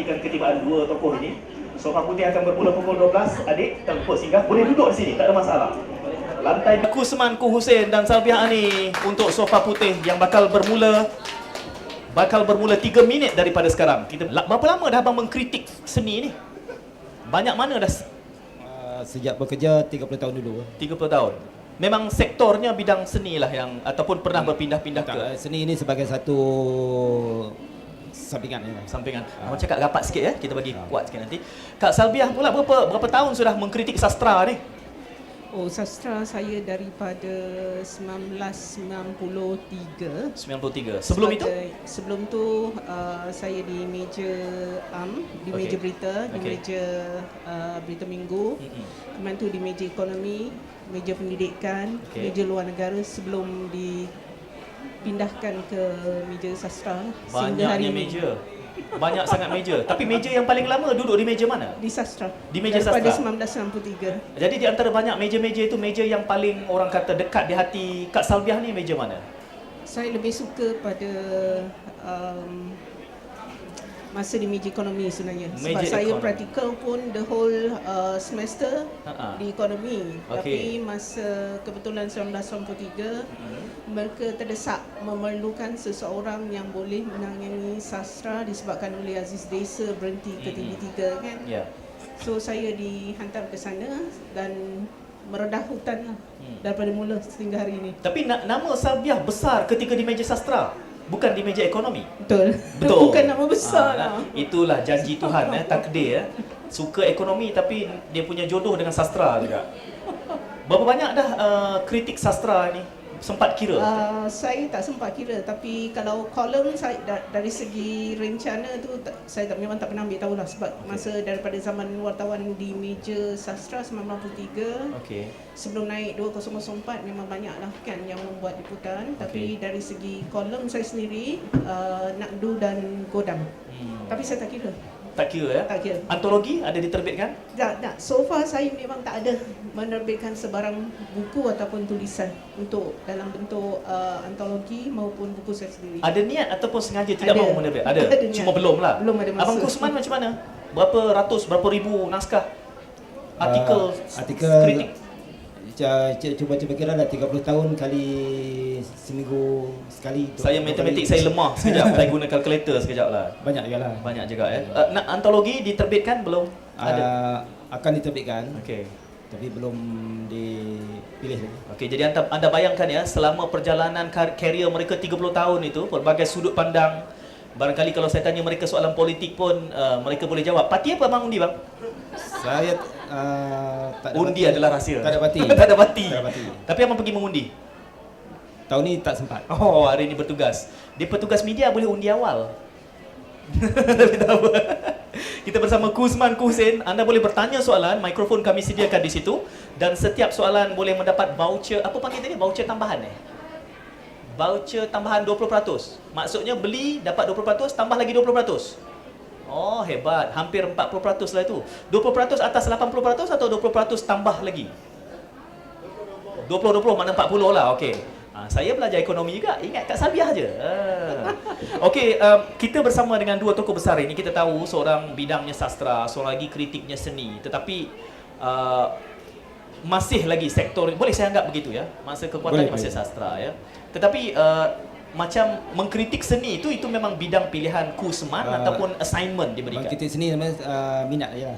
menantikan ketibaan dua tokoh ini. Sofa putih akan bermula pukul 12. Adik, tak lupa singgah. Boleh duduk di sini, tak ada masalah. Lantai Kusman Ku Hussein dan Salbiah Ani untuk sofa putih yang bakal bermula 3 minit daripada sekarang. Berapa lama dah abang mengkritik seni ni? Banyak mana dah? Sejak bekerja 30 tahun dulu. 30 tahun. Memang sektornya bidang seni lah yang ataupun pernah berpindah-pindah ke Seni ini sebagai satu sampingan ya. Sampingan. Abang cakap rapat sikit ya, kita bagi kuat sikit nanti. Kak Salbiah pula berapa tahun sudah mengkritik sastra ni? Oh, sastra saya daripada 1993. 93. Sebelum itu? Sebelum tu saya di meja di meja berita, di meja berita minggu. Kemudian tu di meja ekonomi, meja pendidikan, meja luar negara sebelum dipindahkan ke meja sastra. Banyaknya meja. Banyak sangat meja. Tapi meja yang paling lama duduk di meja mana? Di sastra. Di meja daripada sastra. 1993. Jadi di antara banyak meja-meja itu, meja yang paling orang kata dekat di hati Kak Salbiah ni meja mana? Saya lebih suka pada masa di meja ekonomi sebenarnya. Sebab saya praktikal pun the whole semester di ekonomi. Tapi masa kebetulan 1993 mereka terdesak memerlukan seseorang yang boleh menangani sastra disebabkan oleh Aziz Desa berhenti ke TV3 kan. So saya dihantar ke sana dan meredah hutan lah daripada mula sehingga hari ini. Tapi nama Salbiah besar ketika di meja sastra, bukan di meja ekonomi. Betul. Bukan nama besar lah. Itulah janji Tuhan, takdir. Suka ekonomi tapi dia punya jodoh dengan sastra juga. Berapa banyak dah kritik sastra ni? Sempat kira? Saya tak sempat kira, tapi kalau kolom saya dari segi rencana tu saya memang tak pernah ambil tahu lah. Sebab masa daripada zaman wartawan di meja sastra 1993 sebelum naik 2004 memang banyak lah kan yang membuat liputan. Tapi dari segi kolom saya sendiri Nakdu dan Godam. Tapi saya tak kira. Tak kira ya? Tak kira. Antologi ada diterbitkan? Tak. So far saya memang tak ada menerbitkan sebarang buku ataupun tulisan untuk dalam bentuk antologi maupun buku saya sendiri. Ada niat ataupun sengaja tidak mahu menerbit? Ada. Cuma belum lah. Belum ada masa. Abang Kusman macam mana? Berapa ribu naskah? Artikel kritik? Cuba kira dah 30 tahun kali seminggu sekali. Saya matematik saya lemah sekejap. Saya guna kalkulator sekejap lah. Banyak juga lah. Banyak juga ya. Antologi diterbitkan belum? Ada. Akan diterbitkan. Tapi belum dipilih lagi. Jadi anda bayangkan ya, selama perjalanan karier mereka 30 tahun itu, pelbagai sudut pandang. Barangkali kalau saya tanya mereka soalan politik pun mereka boleh jawab. Parti apa abang undi bang? Saya tak ada undi adalah rahsia. Tak ada parti. Tak ada parti. Tak ada parti. Tapi abang pergi mengundi? Tahun ni tak sempat. Oh, hari ini bertugas. Dia petugas media boleh undi awal. Tapi tak apa. Kita bersama Kusman Ku Hussein. Anda boleh bertanya soalan, mikrofon kami sediakan di situ. Dan setiap soalan boleh mendapat voucher, apa panggil tadi? Voucher tambahan Voucher tambahan 20%. Maksudnya beli dapat 20%, tambah lagi 20%. Oh, hebat. Hampir 40% lah itu. 20% atas 80% atau 20% tambah lagi? 20 makna 40 lah. Saya belajar ekonomi juga. Ingat Kak Salbiah je. Kita bersama dengan dua tokoh besar ini. Kita tahu seorang bidangnya sastra, seorang lagi kritiknya seni. Tetapi masih lagi sektor, boleh saya anggap begitu ya, masa kekuatannya masih sastra ya. Tetapi macam mengkritik seni itu memang bidang pilihan Kusman ataupun assignment diberikan? Mengkritik seni namanya minat saja.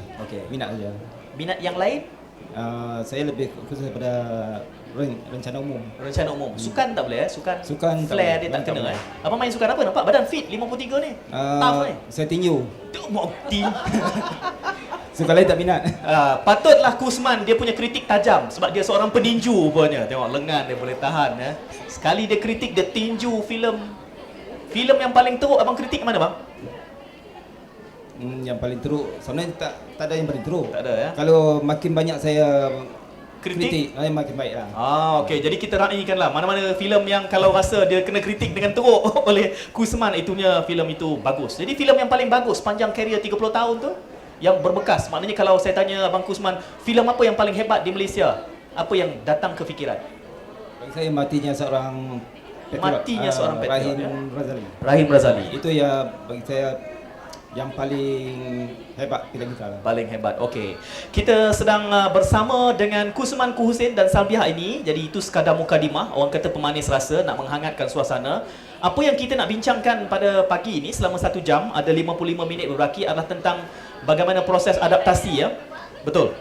Minat saja. Minat yang lain? Saya lebih khusus pada rencana umum. Rencana umum. Sukan tak boleh Sukan tak flare dia tak kena Abang main sukan apa? Nampak badan fit 53 ni. Tough ni. Saya tinju. Tinju. Sukan lain tak minat. Patutlah Kusman dia punya kritik tajam sebab dia seorang peninju rupanya. Tengok lengan dia boleh tahan Sekali dia kritik, dia tinju filem. Filem yang paling teruk abang kritik mana bang? Yang paling teruk sebenarnya tak ada yang paling teruk. Tak ada ya. Kalau makin banyak saya kritik makin baik lah. Jadi kita raikanlah mana-mana filem yang kalau rasa dia kena kritik dengan teruk oleh Kusman, itunya filem itu bagus. Jadi filem yang paling bagus panjang karier 30 tahun tu yang berbekas. Maknanya kalau saya tanya abang Kusman, filem apa yang paling hebat di Malaysia? Apa yang datang ke fikiran? Bagi saya matinya seorang patriot. Rahim Razali. Rahim Razali. Itu ya bagi saya yang paling hebat filem kita lah. Paling hebat. Okey. Kita sedang bersama dengan Kusman Kuhusin dan Salbiah ini. Jadi itu sekadar mukadimah, orang kata pemanis rasa, nak menghangatkan suasana. Apa yang kita nak bincangkan pada pagi ini selama 1 jam, ada 55 minit berbaki, adalah tentang bagaimana proses adaptasi, ya. Betul.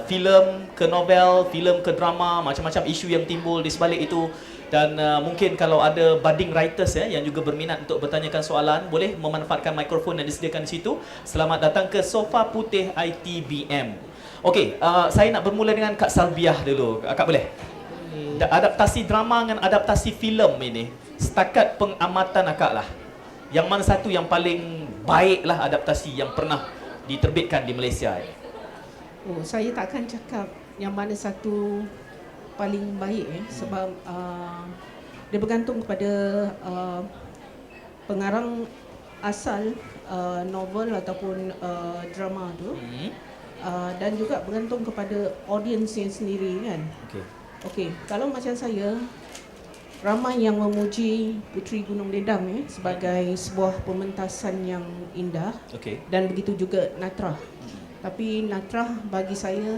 Filem ke novel, filem ke drama, macam-macam isu yang timbul di sebalik itu. Dan mungkin kalau ada budding writers yang juga berminat untuk bertanyakan soalan, boleh memanfaatkan mikrofon yang disediakan di situ. Selamat datang ke Sofa Putih ITBM. Okey, saya nak bermula dengan Kak Salbiah dulu. Kak boleh? Adaptasi drama dengan adaptasi filem ini, setakat pengamatan akak lah, yang mana satu yang paling baiklah adaptasi yang pernah diterbitkan di Malaysia ini? Oh, saya tak akan cakap yang mana satu paling baik sebab dia bergantung kepada pengarang asal novel ataupun drama tu, dan juga bergantung kepada audiensnya sendiri kan. Okey, kalau macam saya, ramai yang memuji Puteri Gunung Ledang sebagai sebuah pementasan yang indah, dan begitu juga Natrah. Tapi Natrah bagi saya,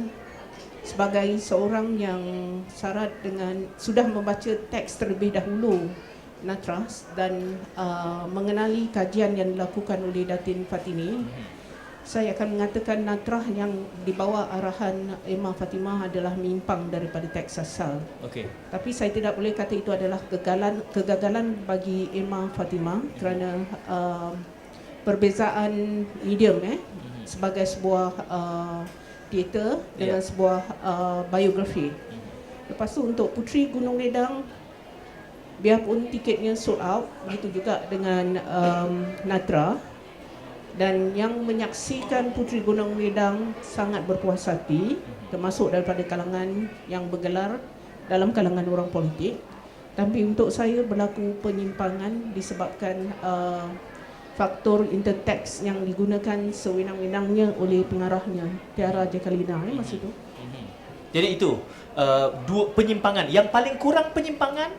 sebagai seorang yang syarat dengan sudah membaca teks terlebih dahulu Natrah dan mengenali kajian yang dilakukan oleh Datin Fatini, saya akan mengatakan Natrah yang di bawah arahan Emma Fatimah adalah menyimpang daripada teks asal. Tapi saya tidak boleh kata itu adalah kegagalan bagi Emma Fatimah kerana perbezaan medium sebagai sebuah teater dengan sebuah biografi. Lepas tu untuk Puteri Gunung Ledang, biarpun tiketnya sold out, begitu juga dengan Natrah, dan yang menyaksikan Puteri Gunung Ledang sangat berpuas hati, termasuk daripada kalangan yang bergelar dalam kalangan orang politik. Tapi untuk saya berlaku penyimpangan disebabkan faktor interteks yang digunakan sewenang-wenangnya oleh pengarahnya, Tiara Jekalina masa itu. Jadi itu dua penyimpangan. Yang paling kurang penyimpangan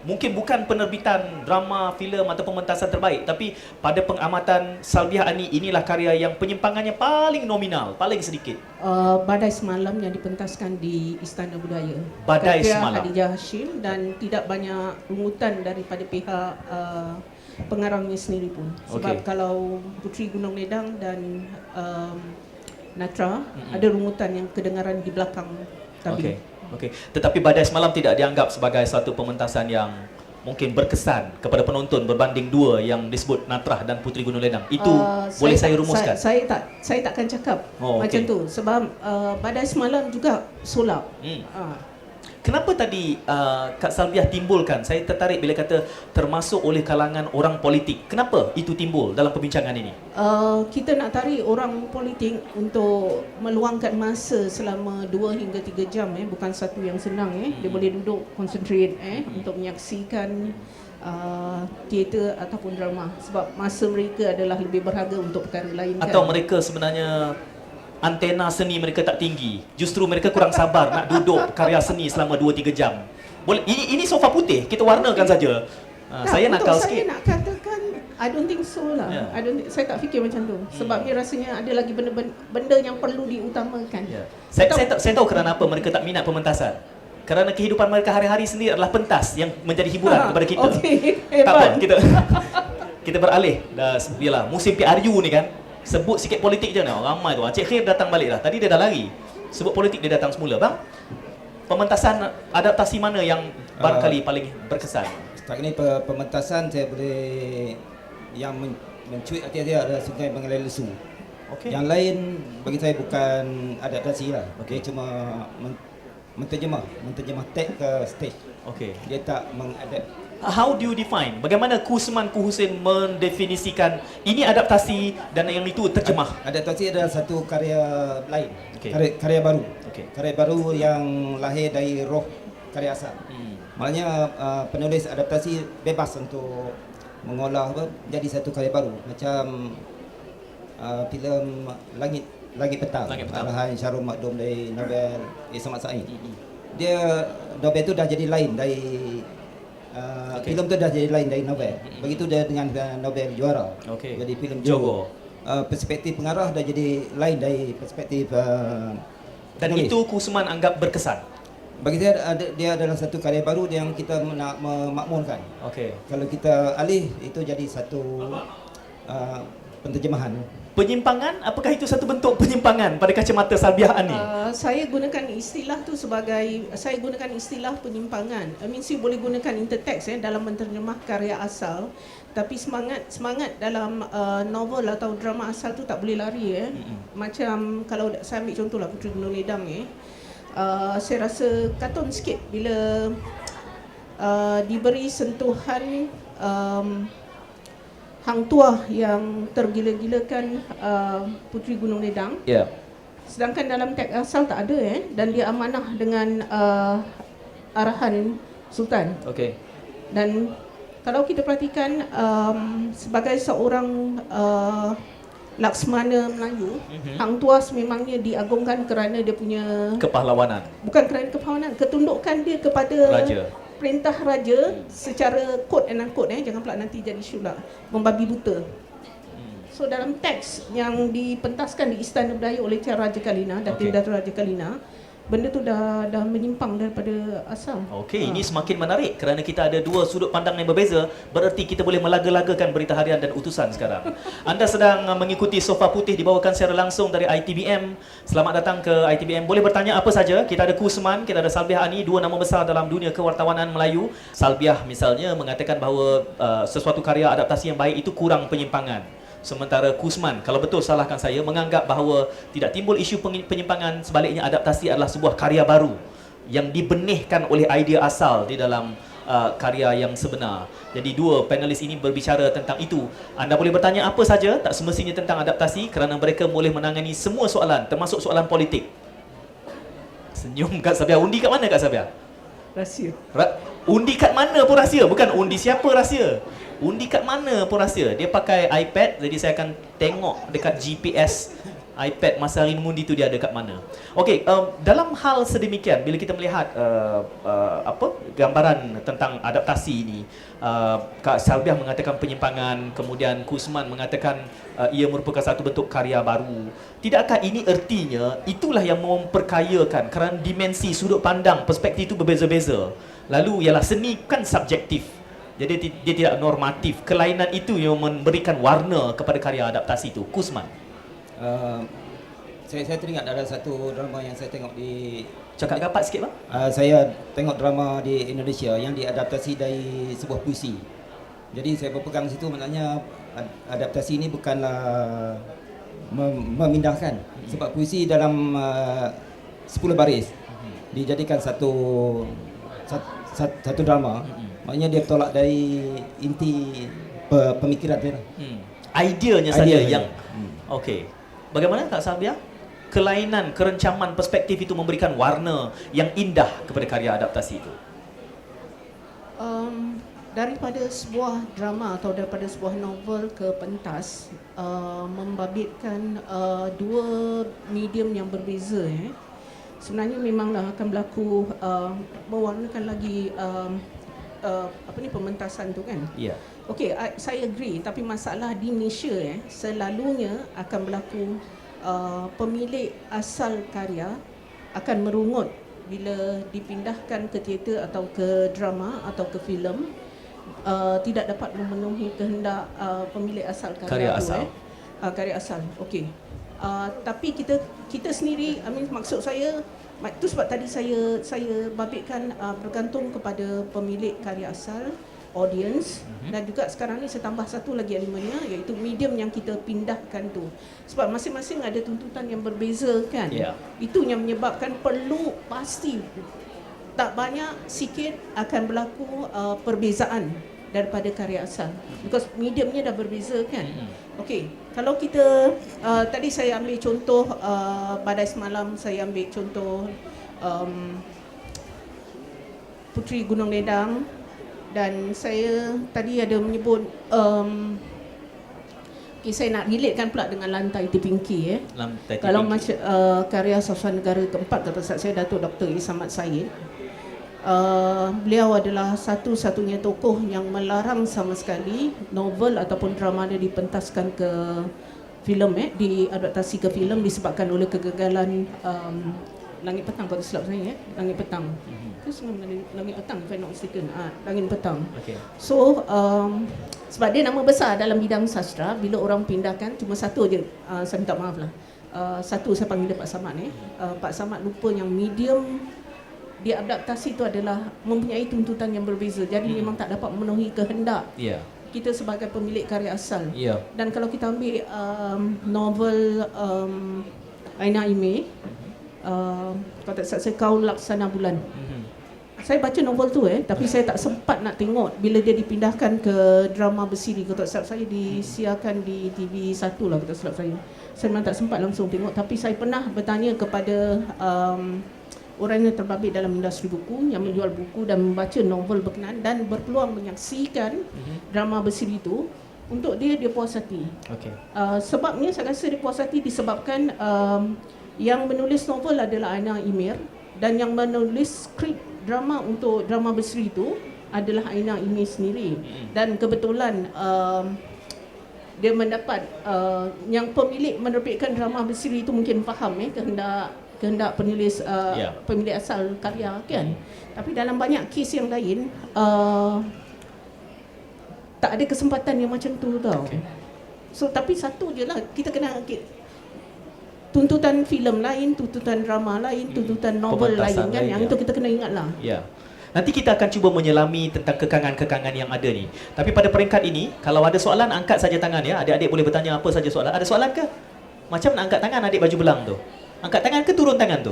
mungkin bukan penerbitan drama, filem atau pementasan terbaik, tapi pada pengamatan Salbiah Ani, inilah karya yang penyimpangannya paling nominal, paling sedikit. Badai Semalam yang dipentaskan di Istana Budaya. Badai karya Semalam. Khadijah Hashim, dan tidak banyak rungutan daripada pihak pengarangnya sendiri pun. Sebab kalau Puteri Gunung Ledang dan Natrah ada rungutan yang kedengaran di belakang tabir. Tetapi Badai Semalam tidak dianggap sebagai satu pementasan yang mungkin berkesan kepada penonton berbanding dua yang disebut Natrah dan Puteri Gunung Ledang. Itu boleh saya rumuskan? Saya tak akan cakap macam tu sebab Badai Semalam juga sulap. Kenapa tadi Kak Salbiah timbulkan, saya tertarik bila kata termasuk oleh kalangan orang politik. Kenapa itu timbul dalam perbincangan ini? Kita nak tarik orang politik untuk meluangkan masa selama 2 hingga 3 jam bukan satu yang senang Dia boleh duduk concentrate untuk menyaksikan teater ataupun drama, sebab masa mereka adalah lebih berharga untuk perkara lain. Atau mereka sebenarnya antena seni mereka tak tinggi, justru mereka kurang sabar nak duduk karya seni selama 2-3 jam. Boleh, ini sofa putih, kita warnakan saja. Saya nakal sikit. Saya nak katakan I don't think so lah. Saya tak fikir macam tu. Sebab dia rasanya ada lagi benda yang perlu diutamakan. Saya tahu kerana apa mereka tak minat pementasan. Kerana kehidupan mereka hari-hari sendiri adalah pentas yang menjadi hiburan kepada kita. Tak apa, kita beralih. Yalah, musim PRU ni kan, sebut sikit politik je nak. Ramai tu. Cik Khair datang balik dah. Tadi dia dah lari. Sebut politik dia datang semula. Bang, pementasan adaptasi mana yang barangkali paling berkesan? Setakat ini pementasan saya boleh yang mencuit hati dia adalah Sungai Mengalir Lesu. Yang lain bagi saya bukan adaptasi lah. Dia cuma menterjemah teks ke stage. Dia tak mengadapt. How do you define? Bagaimana Kusman Kuhusin mendefinisikan ini adaptasi dan yang itu terjemah? Adaptasi adalah satu karya lain, karya baru. Karya baru yang lahir dari roh karya asal. Maknanya penulis adaptasi bebas untuk mengolah jadi satu karya baru. Macam filem Langit Petang, arahan Syarul Makdum dari novel Samad Said. Dia novel itu dah jadi lain dari filem tu dah jadi lain dari novel. Begitu dia dengan novel Juara. Jadi filem Jogo. perspektif pengarah dah jadi lain dari perspektif dan penulis. itu Kusman anggap berkesan. Bagi saya dia adalah satu karya baru yang kita nak memakmurkan. Okey. Kalau kita alih itu jadi satu penterjemahan. Penyimpangan, apakah itu satu bentuk penyimpangan pada kacamata Salbiah Ani? Saya gunakan istilah tu sebagai, saya gunakan istilah penyimpangan. I mean, you boleh gunakan intertext dalam menterjemah karya asal, tapi semangat dalam novel atau drama asal tu tak boleh lari Macam kalau saya ambil contohlah Puteri Gunung Ledang saya rasa kartun sikit bila diberi sentuhan hang tuah yang tergila-gilakan Puteri Gunung Ledang. Ya. Sedangkan dalam teks asal tak ada dan dia amanah dengan arahan Sultan. Okey. Dan kalau kita perhatikan sebagai seorang Laksmana Melayu, hang tuah sememangnya diagungkan kerana dia punya Kepahlawanan. bukan kerana kepahlawanan, ketundukan dia kepada Raja. perintah raja secara quote and unquote jangan pula nanti jadi syula membabi buta. So dalam teks yang dipentaskan di Istana Berdaya oleh Tiar Raja Kalina, Datin Datuk Raja Kalina, benda tu dah menyimpang daripada asal. Okey, ini semakin menarik kerana kita ada dua sudut pandang yang berbeza, bererti kita boleh melaga-lagakan berita harian dan utusan sekarang. Anda sedang mengikuti Sofa Putih dibawakan secara langsung dari ITBM. Selamat datang ke ITBM. Boleh bertanya apa saja. Kita ada Kusman, kita ada Salbiah Ani, dua nama besar dalam dunia kewartawanan Melayu. Salbiah misalnya mengatakan bahawa sesuatu karya adaptasi yang baik itu kurang penyimpangan. Sementara Kusman, kalau betul salahkan saya, menganggap bahawa tidak timbul isu penyimpangan, sebaliknya adaptasi adalah sebuah karya baru yang dibenihkan oleh idea asal di dalam karya yang sebenar. Jadi dua panelis ini berbicara tentang itu. Anda boleh bertanya apa saja, tak semestinya tentang adaptasi, kerana mereka boleh menangani semua soalan, termasuk soalan politik. Senyum Kak Sabiah. Undi kat mana Kak Sabiah? Rahsia. Undi kat mana pun rahsia. Bukan undi siapa rahsia. Undi kat mana pun rahsia. Dia pakai iPad, jadi saya akan tengok dekat GPS iPad masa hari mengundi tu dia ada kat mana. Okey, dalam hal sedemikian, bila kita melihat gambaran tentang adaptasi ini, Kak Salbiah mengatakan penyimpangan, kemudian Kusman mengatakan ia merupakan satu bentuk karya baru. Tidakkah ini ertinya itulah yang memperkayakan kerana dimensi sudut pandang perspektif itu berbeza-beza. Lalu ialah seni kan subjektif. Jadi dia tidak normatif. Kelainan itu yang memberikan warna kepada karya adaptasi itu. Kusman. Saya teringat ada satu drama yang saya tengok di Cakap rapat sikit bang. Saya tengok drama di Indonesia yang diadaptasi dari sebuah puisi. Jadi saya berpegang situ, maknanya adaptasi ini bukanlah memindahkan. Sebab puisi dalam 10 baris dijadikan satu drama. Maknanya dia tolak dari inti pemikiran dia. Ideanya saja yang okey. Bagaimana Kak Salbiah? Kelainan, kerencaman perspektif itu memberikan warna yang indah kepada karya adaptasi itu. Daripada sebuah drama atau daripada sebuah novel ke pentas, membabitkan dua medium yang berbeza. Sebenarnya memanglah akan berlaku mewarnakan lagi pementasan tu kan. Ya. Yeah. Okey, saya agree, tapi masalah di Malaysia selalunya akan berlaku pemilik asal karya akan merungut bila dipindahkan ke teater atau ke drama atau ke filem, tidak dapat memenuhi kehendak pemilik asal karya tu, karya asal. Okey. Tapi kita sendiri, maksud saya itu sebab tadi saya babitkan bergantung kepada pemilik karya asal, audience, dan juga sekarang ni saya tambah satu lagi elemennya, iaitu medium yang kita pindahkan tu. Sebab masing-masing ada tuntutan yang berbeza kan. Itu yang menyebabkan perlu pasti tak banyak sikit akan berlaku perbezaan daripada karya asal, because mediumnya dah berbeza kan. Okey, kalau kita tadi saya ambil contoh Badai Semalam, saya ambil contoh Puteri Gunung Ledang, dan saya tadi ada menyebut saya nak relatekan pula dengan Lantai Tipingki. Lantai Kalau Tipingki. Karya Sastra Negara keempat kata saya, Datuk Dr. Isamat Said, beliau adalah satu-satunya tokoh yang melarang sama sekali novel ataupun drama dia dipentaskan ke filem diadaptasi ke filem disebabkan oleh kegagalan Langit Petang, kalau silap saya Langit Petang. Itu Langit Petang, if I'm not mistaken. Langit Petang. Okay. So sebab dia nama besar dalam bidang sastra, bila orang pindahkan cuma satu je, saya minta maaf lah. Satu saya panggil dia Pak Samad Pak Samad lupa yang medium diadaptasi itu adalah mempunyai tuntutan yang berbeza. Jadi memang tak dapat memenuhi kehendak kita sebagai pemilik karya asal. Dan kalau kita ambil novel Aina Ime, kalau tak salah saya Kau Laksana Bulan. Saya baca novel tu tapi saya tak sempat nak tengok bila dia dipindahkan ke drama bersiri. Kalau tak silap saya disiarkan di TV1 lah, kalau tak silap saya. Saya memang tak sempat langsung tengok, tapi saya pernah bertanya kepada orang yang terbabit dalam industri buku, yang menjual buku dan membaca novel berkenaan dan berpeluang menyaksikan drama bersiri itu, untuk dia puas hati. Sebabnya saya rasa dia puas hati disebabkan yang menulis novel adalah Aina Imir, dan yang menulis skrip drama untuk drama berseri itu adalah Aina Imir sendiri. Dan kebetulan dia mendapat yang pemilik menerbitkan drama berseri itu mungkin faham kehendak penulis pemilik asal karya kan. Tapi dalam banyak kes yang lain tak ada kesempatan yang macam tu tau. So tapi satu je lah, kita kena tuntutan filem lain, tuntutan drama lain, tuntutan novel lain kan, yang itu kita kena ingat lah. Nanti kita akan cuba menyelami tentang kekangan-kekangan yang ada ni. Tapi pada peringkat ini, kalau ada soalan, angkat saja tangan ya. Adik-adik boleh bertanya apa saja soalan. Ada soalan ke? Macam nak angkat tangan adik baju belang tu? Angkat tangan ke turun tangan tu?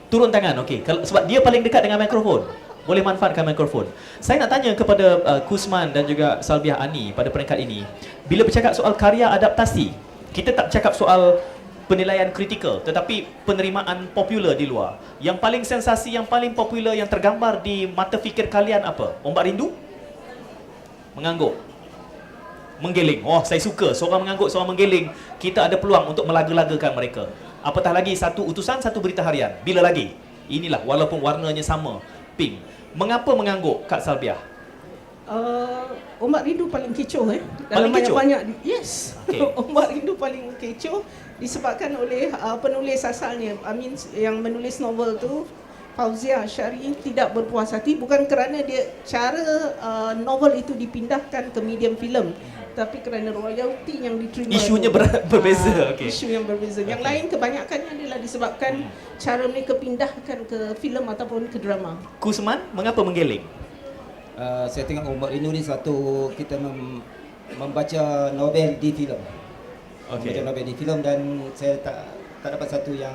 Turun tangan, okey. Sebab dia paling dekat dengan mikrofon. Boleh manfaatkan mikrofon. Saya nak tanya kepada Kusman dan juga Salbiah Ani pada peringkat ini. Bila bercakap soal karya adaptasi, kita tak bercakap soal penilaian kritikal, tetapi penerimaan popular di luar. Yang paling sensasi, yang paling popular, yang tergambar di mata fikir kalian apa? Ombak Rindu? Mengangguk? Menggeling? Oh, saya suka. Seorang mengangguk, seorang menggeling. Kita ada peluang untuk melaga-lagakan mereka. Apatah lagi satu utusan, satu berita harian. Bila lagi? Inilah, walaupun warnanya sama, pink. Mengapa mengangguk, Kak Salbiah? Ombak Rindu paling kecoh dalam banyak-banyak. Yes. Ombak Rindu paling kecoh disebabkan oleh penulis asalnya. Yang menulis novel tu, Fauzia Syari, tidak berpuas hati bukan kerana dia cara novel itu dipindahkan ke medium filem, tapi kerana royalty yang diterima. Isunya berbeza. Isu yang berbeza. Yang lain kebanyakannya adalah disebabkan cara mereka pindahkan ke filem ataupun ke drama. Kusman, mengapa menggeling? Saya tengok Ombak Rindu ni satu, kita membaca novel di filem. Membaca novel di filem, dan saya tak dapat satu yang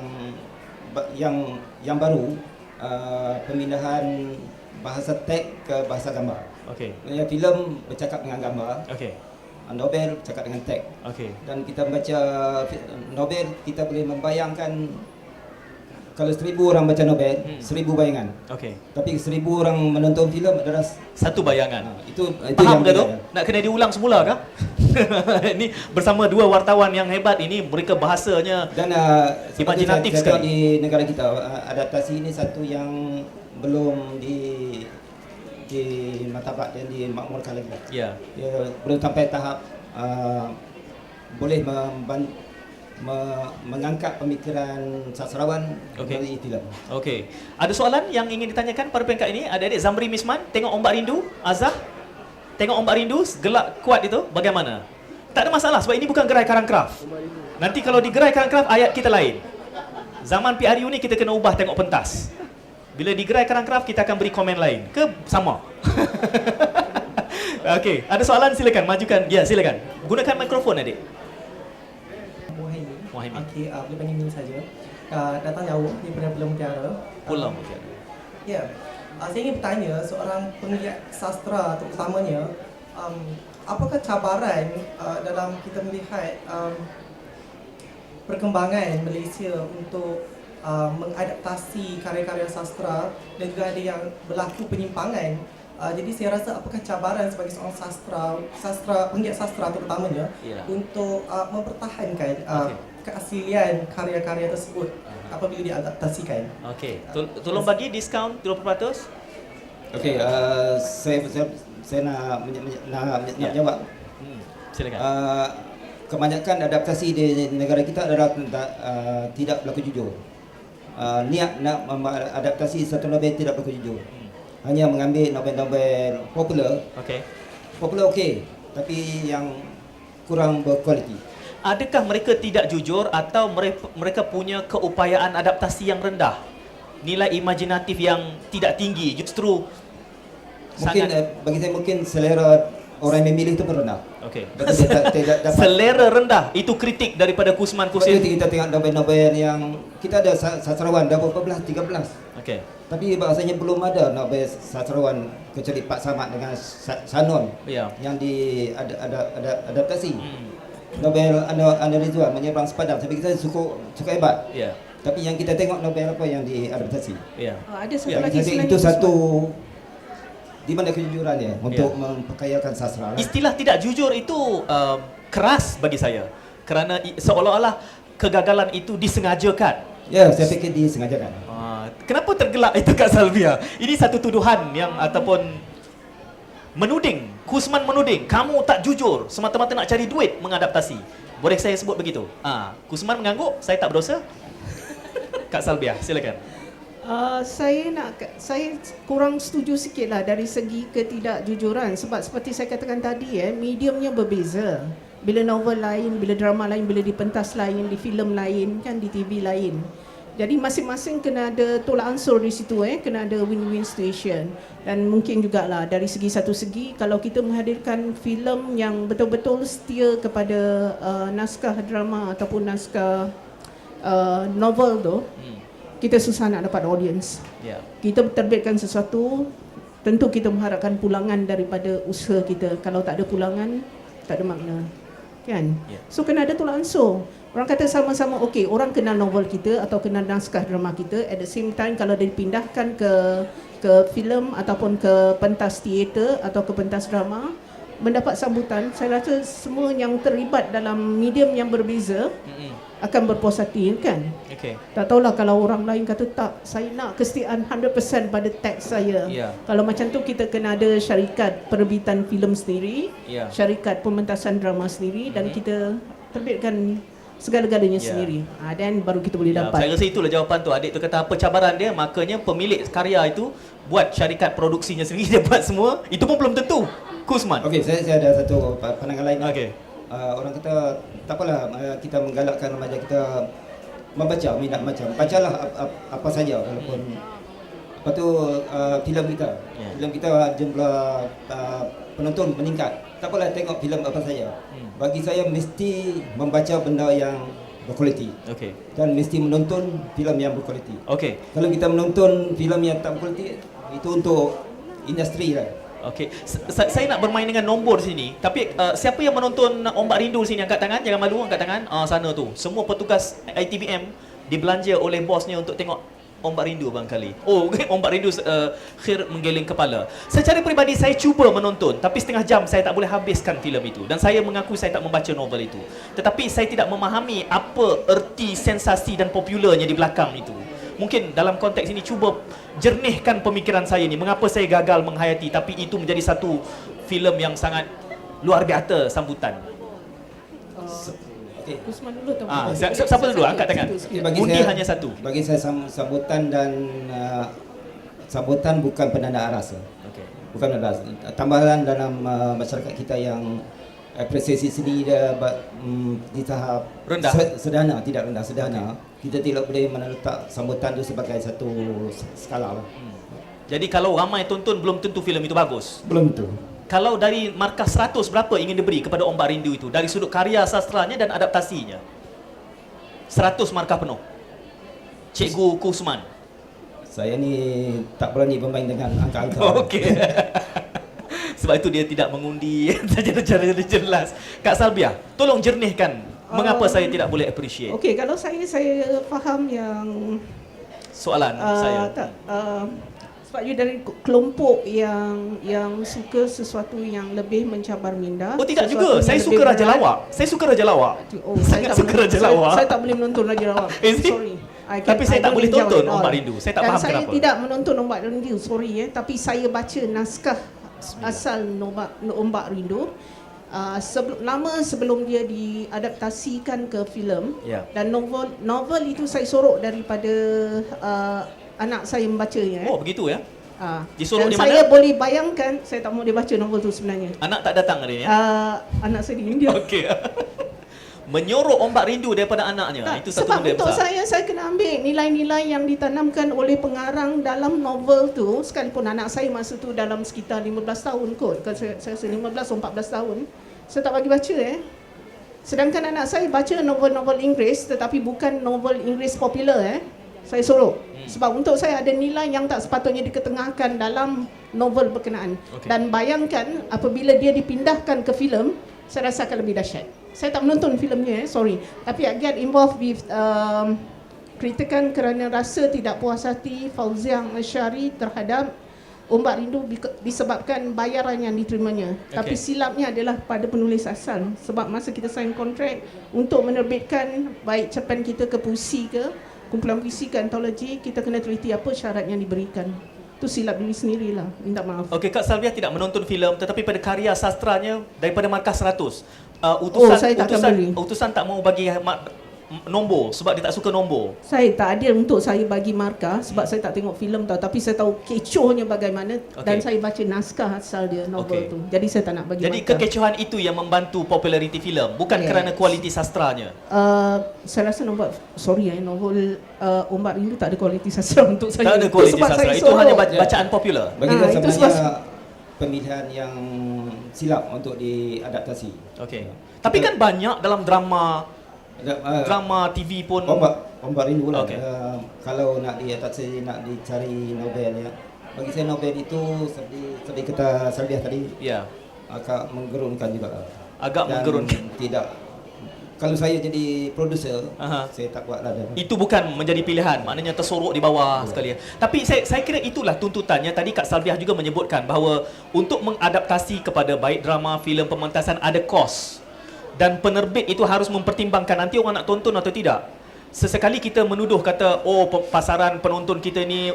baru, pemindahan bahasa teks ke bahasa gambar. Yang filem bercakap dengan gambar. Novel bercakap dengan teks. Dan kita membaca novel, kita boleh membayangkan kalau 1000 orang baca novel, 1000 bayangan. Tapi 1000 orang menonton filem adalah satu bayangan. Itu faham yang ke tu? Nak kena diulang semula kah? Ini bersama dua wartawan yang hebat ini, mereka bahasanya dan imajinatif sekali. sekali. Di negara kita adaptasi ini satu yang belum di martabat dan dimakmurkan lagi. Dia belum sampai tahap boleh mengangkat pemikiran sastrawan melalui filem. Ada soalan yang ingin ditanyakan pada peringkat ini? Adik-adik Zamri Misman, tengok Ombak Rindu. Azah, tengok Ombak Rindu, gelak kuat itu, bagaimana? Tak ada masalah sebab ini bukan gerai Karangkraf. Nanti kalau di gerai Karangkraf, ayat kita lain. Zaman PRU ni kita kena ubah tengok pentas. Bila di gerai Karangkraf, kita akan beri komen lain. Ke sama? Ada soalan silakan, majukan. Ya, silakan. Gunakan mikrofon adik. Boleh panggil Min saja. Datang jauh daripada Pulau Mutiara. Pulau Mutiara. Ya. Saya ingin bertanya, seorang penggiat sastra terutamanya, apakah cabaran dalam kita melihat perkembangan Malaysia untuk mengadaptasi karya-karya sastra, dan juga ada yang berlaku penyimpangan. Jadi saya rasa apakah cabaran sebagai seorang penggiat sastra terutamanya untuk mempertahankan keaslian karya-karya tersebut apabila diadaptasikan. Tolong bagi diskaun 20%. Saya nak jawab. Silakan. kebanyakan adaptasi di negara kita adalah tidak berlaku jujur. Niat nak adaptasi satu novel tidak berlaku jujur. Hanya mengambil novel-novel popular. Popular okey, tapi yang kurang berkualiti. Adakah mereka tidak jujur atau mereka punya keupayaan adaptasi yang rendah? Nilai imajinatif yang tidak tinggi, justru mungkin bagi saya mungkin selera orang yang memilih itu pun rendah. Tidak dapat. Selera rendah, itu kritik daripada Kusman Kusin. Kita tengok novel-novel yang kita ada sastrawan dah berapa belas, 13. Tapi bahasanya belum ada novel sastrawan kecuali Pak Samad dengan Sanon yang adaptasi. Novel Ana Rizwan Menyeberang Sepadang, saya fikir saya cukup hebat. Tapi yang kita tengok novel apa yang diadaptasi. Ada satu lagi sebenarnya. Itu satu di mana kejujurannya untuk memperkayakan sastra. Istilah tidak jujur itu keras bagi saya kerana seolah-olah kegagalan itu disengajakan. Ya, saya fikir disengajakan. Kenapa tergelak itu Kak Salvia? Ini satu tuduhan yang ataupun menuding, Kusman menuding kamu tak jujur semata-mata nak cari duit mengadaptasi. Boleh saya sebut begitu? Kusman mengangguk, saya tak berdosa. Kak Salvia, silakan. Saya kurang setuju sikitlah dari segi ketidakjujuran sebab seperti saya katakan tadi mediumnya berbeza. Bila novel lain, bila drama lain, bila di pentas lain, di filem lain, kan di TV lain. Jadi masing-masing kena ada tolak ansur di situ kena ada win-win situation. Dan mungkin jugalah dari satu segi kalau kita menghadirkan filem yang betul-betul setia kepada naskah drama ataupun naskah novel tu, kita susah nak dapat audience. Kita terbitkan sesuatu, tentu kita mengharapkan pulangan daripada usaha kita. Kalau tak ada pulangan, tak ada makna. Kan? So kena ada tolak ansur. Orang kata sama-sama okey, orang kenal novel kita atau kenal naskah drama kita, at the same time kalau dia dipindahkan ke filem ataupun ke pentas teater atau ke pentas drama mendapat sambutan, saya rasa semua yang terlibat dalam medium yang berbeza akan berpuas hati, kan? Tak tahulah kalau orang lain kata tak, saya nak kesetiaan 100% pada teks saya. Kalau macam tu kita kena ada syarikat perbitan filem sendiri, syarikat pementasan drama sendiri dan kita terbitkan segala-galanya sendiri. Dan baru kita boleh dapat. Saya rasa itulah jawapan tu. Adik tu kata apa cabaran dia, makanya pemilik karya itu buat syarikat produksinya sendiri, dia buat semua. Itu pun belum tentu. Kusman. Okey, saya ada satu pandangan lain. Orang kata tak apalah, kita menggalakkan remaja kita membaca, minat baca. Bacalah apa saja walaupun lepas tu filem kita. Filem kita jumlah penonton meningkat. Tak apalah tengok filem apa saja. Bagi saya mesti membaca benda yang berkualiti. Dan mesti menonton filem yang berkualiti. Kalau kita menonton filem yang tak berkualiti, itu untuk industri lah. Saya nak bermain dengan nombor sini. Tapi siapa yang menonton Ombak Rindu sini, angkat tangan, jangan malu, angkat tangan. Sana tu. Semua petugas ITBM dibelanja oleh bosnya untuk tengok Ombak Rindu barangkali. Ombak Rindu Khir menggeleng kepala. Secara peribadi saya cuba menonton, tapi setengah jam saya tak boleh habiskan filem itu. Dan saya mengaku saya tak membaca novel itu. Tetapi saya tidak memahami apa erti sensasi dan popularnya di belakang itu. Mungkin dalam konteks ini cuba jernihkan pemikiran saya ni. Mengapa saya gagal menghayati, tapi itu menjadi satu filem yang sangat luar biasa sambutan. Kusman dulu tu. Siapa dulu angkat tangan? Undi hanya satu. Bagi saya sambutan dan sambutan bukan penanda aras. Bukan penanda aras. Tambahan dalam masyarakat kita yang apresiasi seni dia di tahap rendah, sederhana, tidak rendah, sederhana. Kita tidak boleh meletak sambutan itu sebagai satu skala lah. Jadi kalau ramai tonton belum tentu filem itu bagus. Belum tentu. Kalau dari markah 100 berapa ingin diberi kepada Ombak Rindu itu dari sudut karya sastranya dan adaptasinya? 100 markah penuh. Cikgu Kusman. Saya ni tak berani bermain dengan angka-angka. Sebab itu dia tidak mengundi secara jelas. Kak Salvia, tolong jernihkan mengapa saya tidak boleh appreciate. Kalau saya faham yang soalan saya. Sebab you dari kelompok yang suka sesuatu yang lebih mencabar minda. Tidak juga. Saya suka Raja Lawak. Saya suka Raja Lawak. Sangat suka Raja Lawak. Saya tak boleh menonton Raja Lawak. Sorry. Tapi saya tak boleh tonton Ombak Rindu. Saya tak faham kenapa. Saya tidak menonton Ombak Rindu. Sorry tapi saya baca naskah asal Ombak Rindu. lama sebelum dia diadaptasikan ke filem. Dan novel itu saya sorok daripada anak saya membacanya. Oh, begitu ya? Dan saya boleh bayangkan, saya tak mau dia baca novel tu sebenarnya. Anak tak datang hari ni ya? Anak saya di India. Okey. Menyorok ombak rindu daripada anaknya. Itu satu benda sebab besar. untuk saya kena ambil nilai-nilai yang ditanamkan oleh pengarang dalam novel tu, sekalipun anak saya masa tu dalam sekitar 15 tahun kot. Kalau saya rasa 15 atau 14 tahun, saya tak bagi baca Sedangkan anak saya baca novel-novel Inggeris tetapi bukan novel Inggeris popular saya sorok. Sebab untuk saya ada nilai yang tak sepatutnya diketengahkan dalam novel berkenaan. Dan bayangkan apabila dia dipindahkan ke filem, saya rasa akan lebih dahsyat. Saya tak menonton filmnya, sorry. Tapi I get involved with kritikan kerana rasa tidak puas hati Fauziah Masyari terhadap Ombak Rindu disebabkan bayaran yang diterimanya. Tapi silapnya adalah pada penulis asal. Sebab masa kita sign kontrak untuk menerbitkan baik cerpen kita ke puisi ke, kumpulan puisi ke antologi, kita kena teliti apa syarat yang diberikan. Itu silap diri sendirilah, minta maaf. Okey, Kak Salviah tidak menonton filem tetapi pada karya sastranya daripada markah 100. Utusan tak mau bagi nombor sebab dia tak suka nombor. Saya tak adil untuk saya bagi markah sebab saya tak tengok filem tau, tapi saya tahu kecohnya bagaimana dan saya baca naskah asal dia novel tu. Jadi saya tak nak bagi Jadi markah. kekecohan itu yang membantu populariti filem, bukan kerana kualiti sastranya. Saya rasa novel Ombak Rindu tak ada kualiti sastra untuk saya. Tak ada kualiti sastra, itu hanya bacaan popular. Bagi saya sebenarnya pemilihan yang silap untuk diadaptasi. Tapi kan banyak dalam drama TV pun Ombak Rindu lah. Kalau nak diadaptasi, nak dicari novel bagi saya novel itu seperti kata Salviah tadi, agak menggerunkan juga. Tidak. Kalau saya jadi producer, saya tak buatlah. Itu bukan menjadi pilihan, maknanya tersorok di bawah sekali. Tapi saya kira itulah tuntutannya. Tadi Kak Salviah juga menyebutkan bahawa untuk mengadaptasi kepada baik drama, filem, pementasan ada kos. Dan penerbit itu harus mempertimbangkan nanti orang nak tonton atau tidak. Sesekali kita menuduh kata, pasaran penonton kita ni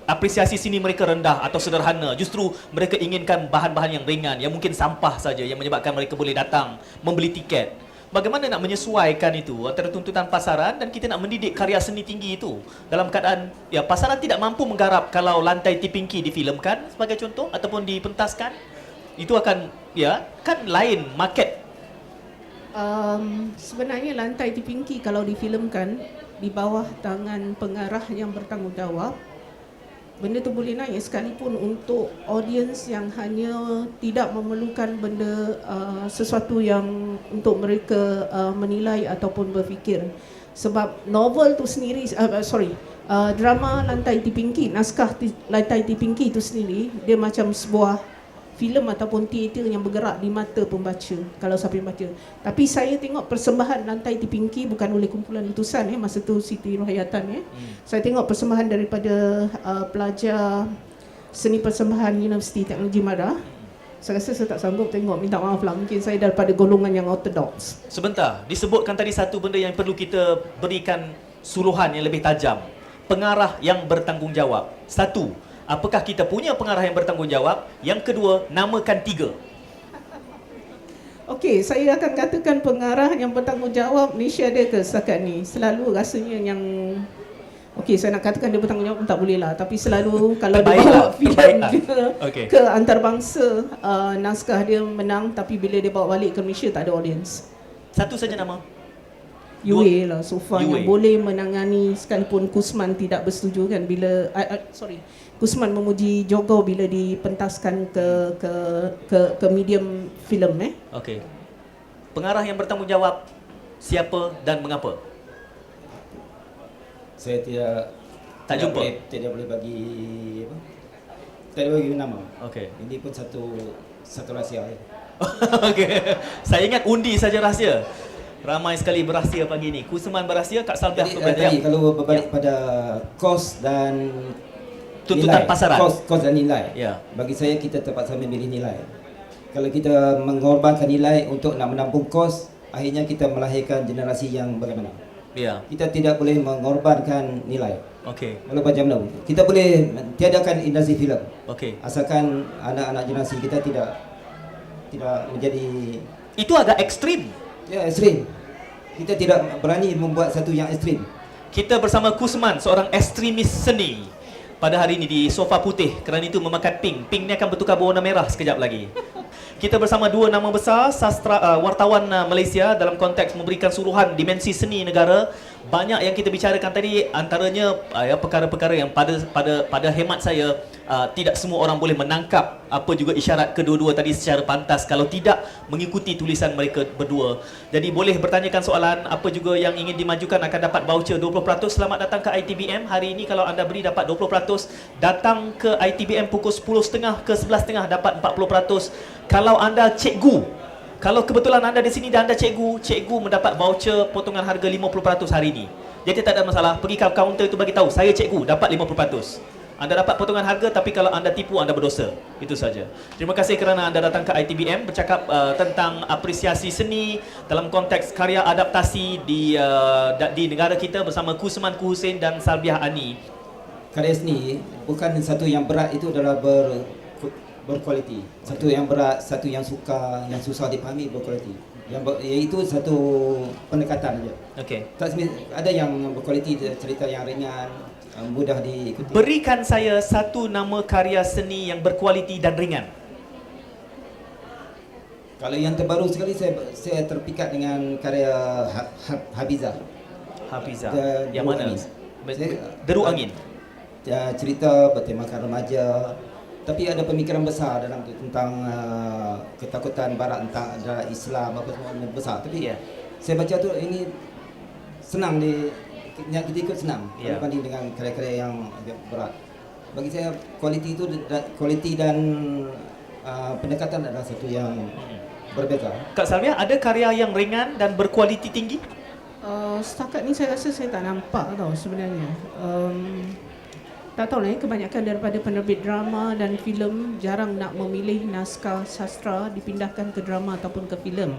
apresiasi sini mereka rendah atau sederhana. Justru mereka inginkan bahan-bahan yang ringan, yang mungkin sampah saja yang menyebabkan mereka boleh datang membeli tiket. Bagaimana nak menyesuaikan itu antara tuntutan pasaran dan kita nak mendidik karya seni tinggi itu dalam keadaan pasaran tidak mampu menggarap kalau lantai Tipingki difilemkan sebagai contoh ataupun dipentaskan, itu akan kan lain market. Sebenarnya lantai Tipingki kalau difilemkan di bawah tangan pengarah yang bertanggungjawab, benda tu boleh naik sekalipun untuk audiens yang hanya tidak memerlukan benda sesuatu yang untuk mereka menilai ataupun berfikir. Sebab novel tu sendiri, drama Lantai Tipingki, naskah Lantai Tipingki itu sendiri, dia macam sebuah filem ataupun teater yang bergerak di mata pembaca kalau siapa yang baca. Tapi saya tengok persembahan Lantai Tipingki bukan oleh kumpulan utusan masa tu Siti Rohayatan Saya tengok persembahan daripada pelajar seni persembahan Universiti Teknologi Madah. Saya rasa saya tak sanggup tengok, minta maaf lah, mungkin saya daripada golongan yang ortodoks. Sebentar, disebutkan tadi satu benda yang perlu kita berikan suluhan yang lebih tajam. Pengarah yang bertanggungjawab. Satu, apakah kita punya pengarah yang bertanggungjawab? Yang kedua, namakan 3. Okey, saya akan katakan pengarah yang bertanggungjawab ni ada ke setakat ni? Selalu rasanya yang saya nak katakan dia bertanggungjawab pun tak boleh lah. Tapi selalu kalau dia bawa filem ke antarabangsa, naskah dia menang, tapi bila dia bawa balik ke Malaysia tak ada audience. Satu saja nama? UA lah so far yang boleh menangani, sekalipun Kusman tidak bersetuju kan bila Kusman memuji Jogo bila dipentaskan ke medium filem Pengarah yang bertanggungjawab siapa dan mengapa? Saya tidak boleh bagi nama. Ini pun satu rahsia. Saya ingat undi saja rahsia. Ramai sekali berahsia pagi ni. Kusman berahsia, Kak Salviah tadi kalau berbalik pada kos dan tuntutan pasaran. Kos dan nilai. Bagi saya kita terpaksa memilih nilai. Kalau kita mengorbankan nilai untuk nak menampung kos, akhirnya kita melahirkan generasi yang bagaimana? Kita tidak boleh mengorbankan nilai. Walau macam mana, kita boleh tiadakan industri filem. Asalkan anak-anak generasi kita tidak menjadi, itu agak ekstrim. ya, ekstrim. Kita tidak berani membuat satu yang ekstrim. Kita bersama Kusman, seorang ekstremis seni pada hari ini di sofa putih, kerana itu memakan pink. Pink ni akan bertukar berwarna merah sekejap lagi. Kita bersama dua nama besar wartawan Malaysia dalam konteks memberikan suruhan dimensi seni negara. Banyak yang kita bicarakan tadi, antaranya perkara-perkara yang pada hemat saya tidak semua orang boleh menangkap apa juga isyarat kedua-dua tadi secara pantas kalau tidak mengikuti tulisan mereka berdua. Jadi boleh bertanyakan soalan, apa juga yang ingin dimajukan akan dapat voucher 20%. Selamat datang ke ITBM. Hari ini kalau anda beri dapat 20%. Datang ke ITBM pukul 10.30 ke 11.30 dapat 40%. Kalau anda cikgu, kalau kebetulan anda di sini dan anda cikgu mendapat voucher potongan harga 50% hari ini. Jadi tak ada masalah, pergi ke kaunter itu bagi tahu, saya cikgu, dapat 50%. Anda dapat potongan harga, tapi kalau anda tipu, anda berdosa. Itu saja. Terima kasih kerana anda datang ke ITBM bercakap tentang apresiasi seni dalam konteks karya adaptasi di negara kita bersama Kusman Hussein dan Salbiah Ani. Karya seni bukan satu yang berat, itu adalah berkualiti. Satu yang berat, satu yang susah dipahami, berkualiti. Iaitu satu pendekatan saja. Okey. Ada yang berkualiti, cerita yang ringan, mudah diikuti. Berikan saya satu nama karya seni yang berkualiti dan ringan. Kalau yang terbaru sekali, saya terpikat dengan karya Hafizah. Yang mana? Deru Angin. Cerita bertemakan remaja, tapi ada pemikiran besar dalam tentang ketakutan barat tentang adalah Islam apa semua besar. Tapi saya baca tu ini senang yang kita ikut senang berbanding dengan karya-karya yang agak berat. Bagi saya kualiti dan pendekatan adalah satu yang berbeza. Kak Salmiah, ada karya yang ringan dan berkualiti tinggi? Setakat ni saya rasa saya tak nampak tau sebenarnya. Tak tahu lah, kebanyakan daripada penerbit drama dan filem jarang nak memilih naskah sastra dipindahkan ke drama ataupun ke filem.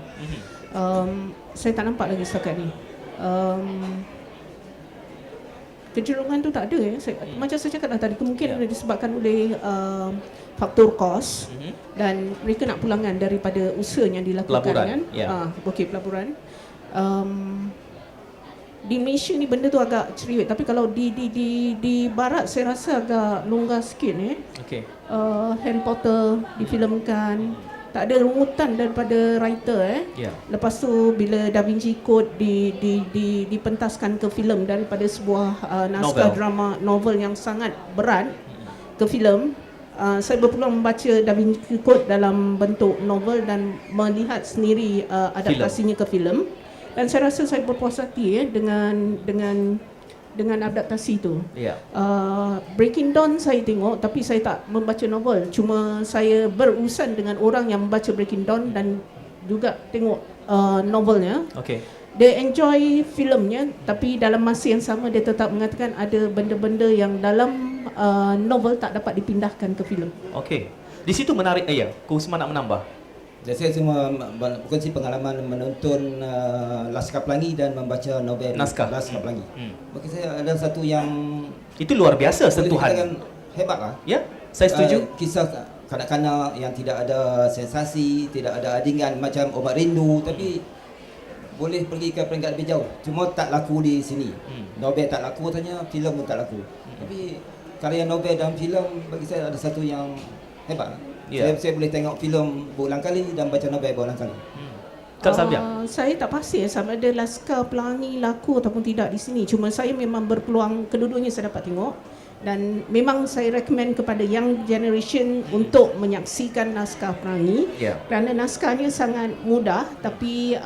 Saya tak nampak lagi setakat ni. Kecenderungan tu tak ada ya. Macam saya cakap tadi, kemungkinan disebabkan oleh faktor kos dan mereka nak pulangan daripada usaha yang dilakukan pelaburan, kan. Pelaburan. Di Malaysia ni benda tu agak cerewet, tapi kalau di barat saya rasa agak longgar sikit Okey. Harry Potter difilmkan, tak ada rungutan daripada writer Lepas tu bila Da Vinci Code dipentaskan ke filem daripada sebuah naskah drama novel yang sangat berat ke filem. Saya berpeluang membaca Da Vinci Code dalam bentuk novel dan melihat sendiri adaptasinya ke filem. Dan saya rasa saya berpuas hati dengan adaptasi itu. Breaking Dawn saya tengok, tapi saya tak membaca novel. Cuma saya berurusan dengan orang yang membaca Breaking Dawn dan juga tengok novelnya. Dia enjoy filmnya, tapi dalam masa yang sama dia tetap mengatakan ada benda-benda yang dalam novel tak dapat dipindahkan ke filem. Okey. Di situ menarik. Kusman nak menambah. Saya cuma berkongsi pengalaman menonton Laskar Pelangi dan membaca novel Laskar Pelangi. Bagi saya ada satu yang itu luar biasa sentuhan. Hebatlah. Ya, saya setuju. Kisah kanak-kanak yang tidak ada sensasi, tidak ada adingan macam Obat Rindu, tapi boleh pergi ke peringkat lebih jauh. Cuma tak laku di sini. Novel tak laku katanya, filem pun tak laku. Tapi karya novel dan filem bagi saya ada satu yang hebat. Saya boleh tengok filem berulang kali dan baca novel berulang kali. Saya tak pasti sama ada Laskar Pelangi laku ataupun tidak di sini. Cuma saya memang berpeluang kedua-duanya saya dapat tengok. Dan memang saya recommend kepada young generation untuk menyaksikan Naskah Pelangi kerana naskahnya sangat mudah, tapi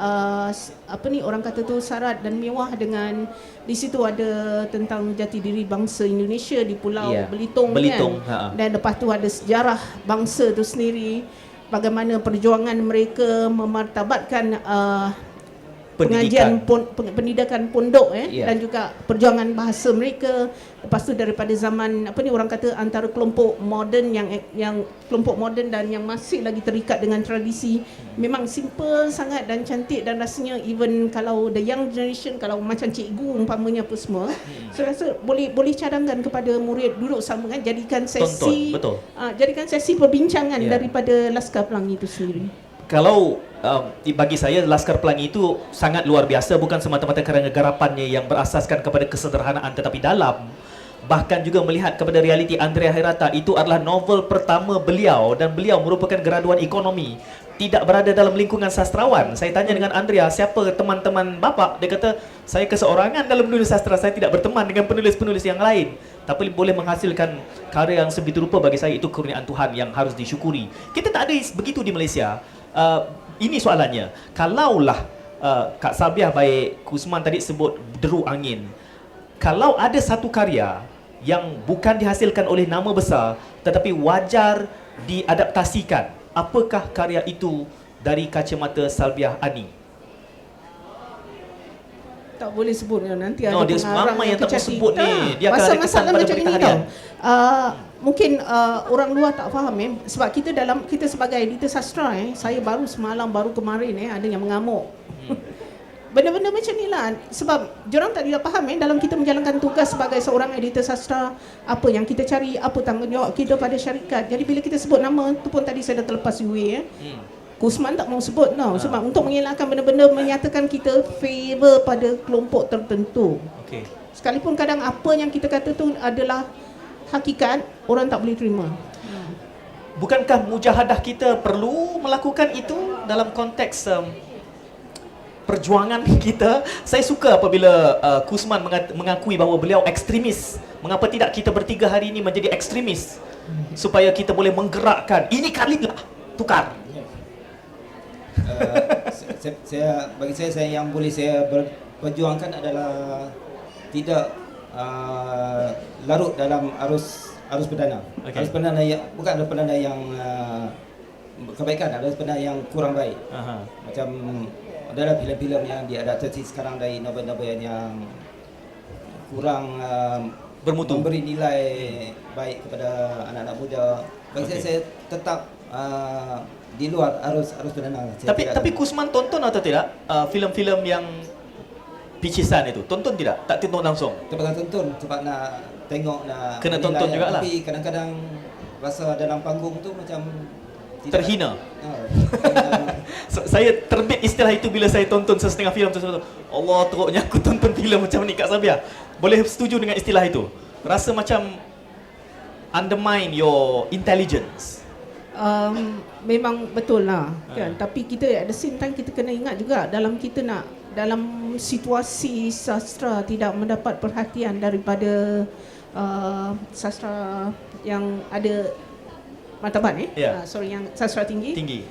orang kata tu syarat dan mewah dengan di situ ada tentang jati diri bangsa Indonesia di Pulau Belitung kan. Dan lepas tu ada sejarah bangsa tu sendiri, bagaimana perjuangan mereka memartabatkan pendidikan pondok dan juga perjuangan bahasa mereka. Lepas tu daripada zaman orang kata antara kelompok moden yang kelompok moden dan yang masih lagi terikat dengan tradisi. Memang simple sangat dan cantik, dan rasanya even kalau the young generation, kalau macam cikgu umpamanya apa semua, saya rasa boleh cadangkan kepada murid duduk sama kan, jadikan sesi jadikan sesi perbincangan daripada Laskar Pelangi itu sendiri. Kalau bagi saya Laskar Pelangi itu sangat luar biasa, bukan semata-mata kerana garapannya yang berasaskan kepada kesederhanaan tetapi dalam, bahkan juga melihat kepada realiti. Andrea Hirata itu adalah novel pertama beliau dan beliau merupakan graduan ekonomi, tidak berada dalam lingkungan sastrawan. Saya tanya dengan Andrea, siapa teman-teman bapa? Dia kata, saya keseorangan dalam menulis sastra, saya tidak berteman dengan penulis-penulis yang lain. Tapi boleh menghasilkan karya yang sebegitu rupa, bagi saya itu kurniaan Tuhan yang harus disyukuri. Kita tak ada begitu di Malaysia. Ini soalannya, kalaulah Kak Sabiah baik Kusman tadi sebut Deru Angin, kalau ada satu karya yang bukan dihasilkan oleh nama besar tetapi wajar diadaptasikan, apakah karya itu dari kacamata Salbiah Ani? Tak boleh sebut ya, nanti No, ada dia pengarang mama yang tak mau kecacatan. sebut ni. Dia akan ada kesan pada berita harian. Mungkin orang luar tak faham sebab kita sebagai editor sastra saya baru semalam baru kemarin ada yang mengamuk. Benda-benda macam ni lah, sebab diorang tak tidak faham dalam kita menjalankan tugas sebagai seorang editor sastra, apa yang kita cari, apa tanggungjawab kita pada syarikat. Jadi bila kita sebut nama tu pun tadi saya dah terlepas UA Kusman tak mau sebut sebab untuk mengelakkan benda-benda menyatakan kita favor pada kelompok tertentu. Sekalipun kadang apa yang kita kata tu adalah hakikat, orang tak boleh terima. Bukankah mujahadah kita perlu melakukan itu dalam konteks perjuangan kita? Saya suka apabila Kusman mengakui bahawa beliau ekstremis. Mengapa tidak kita bertiga hari ini menjadi ekstremis supaya kita boleh menggerakkan? Ini kalilah tukar. Bagi saya yang boleh saya perjuangkan adalah tidak larut dalam arus perdana. Arus perdana yang bukan arus perdana yang kebaikan, arus perdana yang kurang baik. Macam adalah filem-filem yang diadaptasi sekarang dari novel-novel yang kurang bermutu, memberi nilai baik kepada anak-anak muda. Bagi saya tetap di luar arus perdana. Tapi Kusman tonton atau tidak filem-filem yang picisan itu? Tonton tidak? Tak tonton langsung? Terpaksa tonton sebab nak tengok, nak kena tonton jugalah. Tapi kadang-kadang rasa dalam panggung tu macam terhina. Saya terbit istilah itu bila saya tonton sesetengah filem tersebut. Allah, teruknya aku tonton filem macam ni, Kak Sabiah. Boleh setuju dengan istilah itu? Rasa macam undermine your intelligence. Memang betul lah kan. Tapi kita at the same time kita kena ingat juga dalam situasi sastra tidak mendapat perhatian daripada sastra yang ada martabat yang sastra tinggi.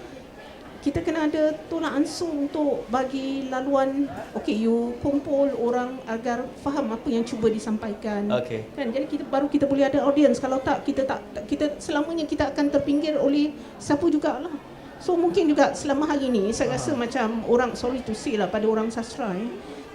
Kita kena ada tolak ansur untuk bagi laluan. You kumpul orang agar faham apa yang cuba disampaikan. Kan, jadi kita boleh ada audience. Kalau tak kita selamanya kita akan terpinggir oleh siapa jugalah. So mungkin juga selama hari ni saya rasa macam orang, sorry to say lah pada orang sastra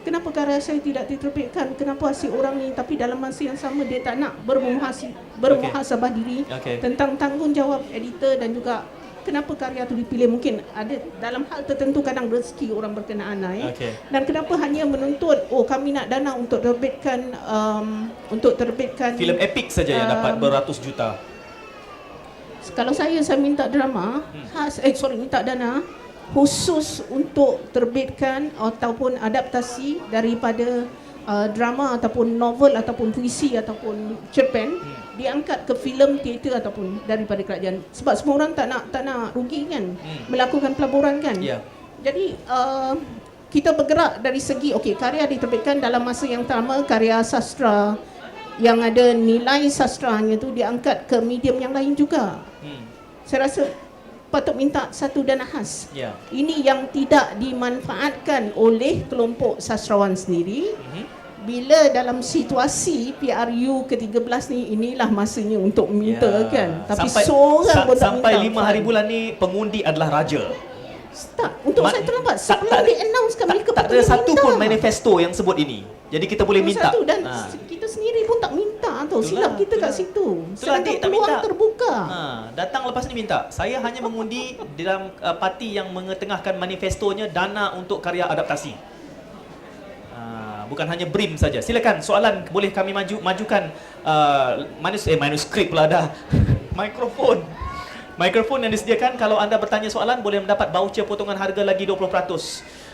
kenapa karya saya tidak diterbitkan, kenapa si orang ni, tapi dalam masa yang sama dia tak nak bermuhasabah diri tentang tanggungjawab editor dan juga kenapa karya tu dipilih. Mungkin ada dalam hal tertentu kadang rezeki orang berkenaan dan kenapa hanya menuntut kami nak dana untuk terbitkan filem epik saja yang dapat beratus juta. Kalau saya minta drama minta dana khusus untuk terbitkan ataupun adaptasi daripada drama ataupun novel ataupun puisi ataupun cerpen diangkat ke filem teater ataupun daripada kerajaan, sebab semua orang tak nak rugi kan, melakukan pelaburan kan. Jadi kita bergerak dari segi karya diterbitkan dalam masa yang sama, karya sastra yang ada nilai sastranya tu diangkat ke medium yang lain juga. Saya rasa patut minta satu dana khas. Ini yang tidak dimanfaatkan oleh kelompok sastrawan sendiri. Bila dalam situasi PRU ke-13 ni, inilah masanya untuk minta kan. Tapi seorang pun tak minta. Sampai 5 hari bulan ni pengundi adalah raja. Untuk saya terlambat. Sebelum di-announcekan mereka tak ada satu pun manifesto yang sebut ini. Jadi kita boleh minta. Dan kita sendiri pun tak minta tau. Silap kita kat situ. Sedangkan peluang terbuka. Datang lepas ni minta. Saya hanya mengundi dalam parti yang mengetengahkan manifestonya dana untuk karya adaptasi. Bukan hanya BRIM saja. Silakan soalan boleh kami majukan manuskrip pula dah. Mikrofon. Mikrofon yang disediakan, kalau anda bertanya soalan boleh mendapat voucher potongan harga lagi 20%.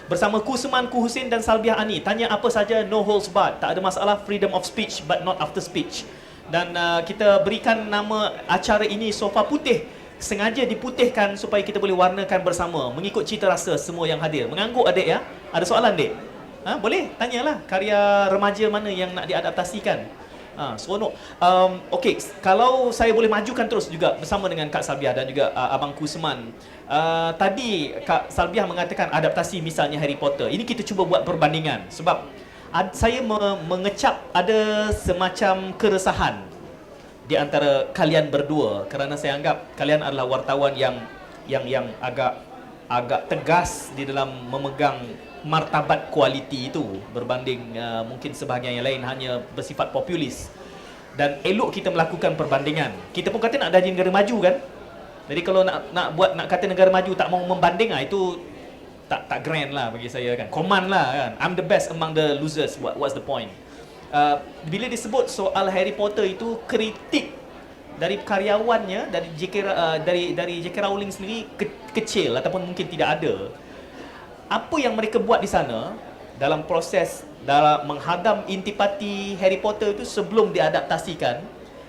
Bersama Kusman, Ku Husin dan Salbiah Ani. Tanya apa saja, no holds barred. Tak ada masalah, freedom of speech but not after speech. Dan kita berikan nama acara ini Sofa Putih. Sengaja diputihkan supaya kita boleh warnakan bersama mengikut cita rasa semua yang hadir. Mengangguk adik ya? Ada soalan adik? Boleh, tanyalah karya remaja mana yang nak diadaptasikan. Seronok. Okey, kalau saya boleh majukan terus juga bersama dengan Kak Salbiah dan juga Abang Kusman. Tadi Kak Salbiah mengatakan adaptasi misalnya Harry Potter. Ini kita cuba buat perbandingan sebab saya mengecap ada semacam keresahan di antara kalian berdua kerana saya anggap kalian adalah wartawan yang agak tegas di dalam memegang martabat kualiti itu berbanding mungkin sebahagian yang lain hanya bersifat populis. Dan elok kita melakukan perbandingan. Kita pun kata nak jadi negara maju kan. Jadi kalau nak kata negara maju tak mau membanding itu tak grand lah bagi saya kan. Command lah kan. I'm the best among the losers. What's the point? Bila disebut soal Harry Potter itu kritik dari karyawannya dari J.K. Rowling sendiri kecil ataupun mungkin tidak ada. Apa yang mereka buat di sana dalam proses dalam menghadam intipati Harry Potter itu sebelum diadaptasikan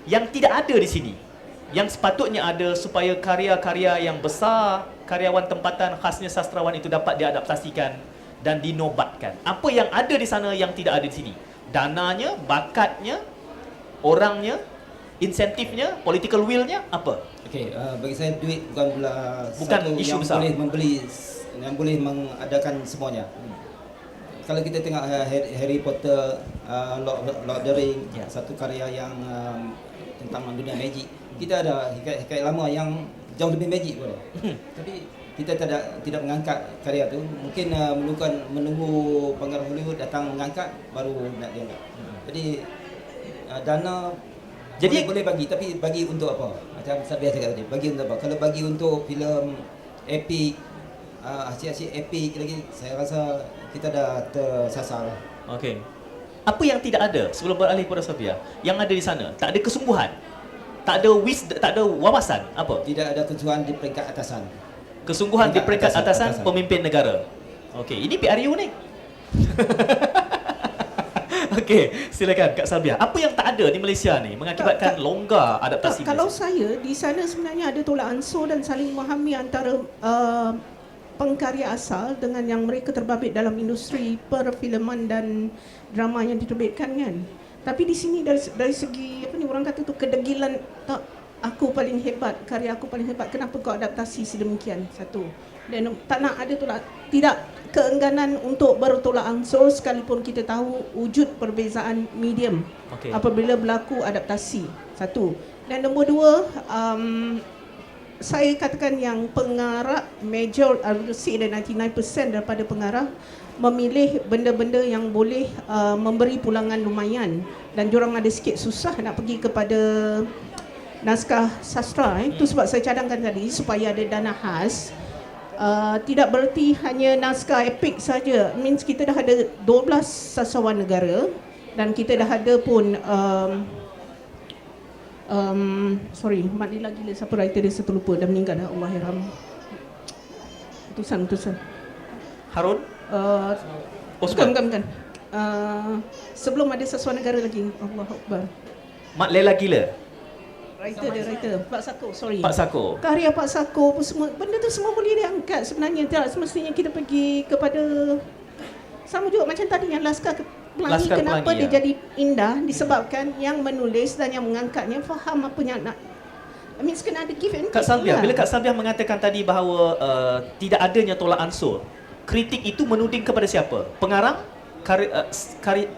yang tidak ada di sini, yang sepatutnya ada supaya karya-karya yang besar karyawan tempatan khasnya sastrawan itu dapat diadaptasikan dan dinobatkan. Apa yang ada di sana yang tidak ada di sini? Dananya, bakatnya, orangnya, insentifnya, political willnya apa? Okey, bagi saya duit bukan isu yang besar. Boleh membeli, yang boleh mengadakan semuanya. Kalau kita tengok Harry Potter, Lord of the Ring, satu karya yang tentang dunia magic. Kita ada hikayat lama yang jauh lebih magic boleh. Tapi kita tidak mengangkat karya tu. Mungkin menunggu pengarah Hollywood datang mengangkat baru nak diangkat. Jadi dana boleh bagi, tapi bagi untuk apa? Macam Salbiah cakap tadi, bagi untuk apa? Kalau bagi untuk filem epic, asyik-asyik epic lagi, saya rasa kita dah tersasar. Okey. Apa yang tidak ada sebelum beralih kepada Salbiah? Yang ada di sana, tak ada kesungguhan. Tak ada wawasan apa? Tidak ada kesungguhan di peringkat atasan. Kesungguhan di peringkat atasan pemimpin negara. Okey, ini PRU ni. Okey, silakan Kak Salbiah. Apa yang tak ada di Malaysia ni mengakibatkan longgar adaptasi? Kalau saya di sana sebenarnya ada tolak ansur dan saling memahami antara pengkarya asal dengan yang mereka terbabit dalam industri perfilman dan drama yang diterbitkan kan. Tapi di sini dari segi apa ni orang kata tu kedegilan, tak, aku paling hebat, karya aku paling hebat, kenapa kau adaptasi sedemikian? Satu. Dan tak nak ada tolak, tidak keengganan untuk bertolak ansur sekalipun kita tahu wujud perbezaan medium apabila berlaku adaptasi. Satu. Dan nombor dua, saya katakan yang pengarah major, I would say 99% daripada pengarah memilih benda-benda yang boleh memberi pulangan lumayan, dan diorang ada sikit susah nak pergi kepada naskah sastra. Itu sebab saya cadangkan tadi supaya ada dana khas. Tidak bererti hanya naskah epik saja. Means kita dah ada 12 sastrawan negara dan kita dah ada pun Mak Lila gila, siapa writer dia, satu lupa, dah meninggal dah, Allahyarham. Utusan Harun? Bukan. Sebelum ada sastrawan negara lagi. Allahu Akbar. Mak Lela gila. Writer Pak Sako, sorry. Pak Sako. Karya Pak Sako semua, benda tu semua boleh diangkat sebenarnya. Tak semestinya kita pergi kepada, sama juga macam tadi yang Laskar Pelangi. Kenapa dia jadi indah? Disebabkan yang menulis dan yang mengangkatnya faham apa yang nak, kena ada give and take. Kak Salbiah, bila Kak Salbiah mengatakan tadi bahawa tidak adanya tolak ansur, kritik itu menuding kepada siapa? Pengarang?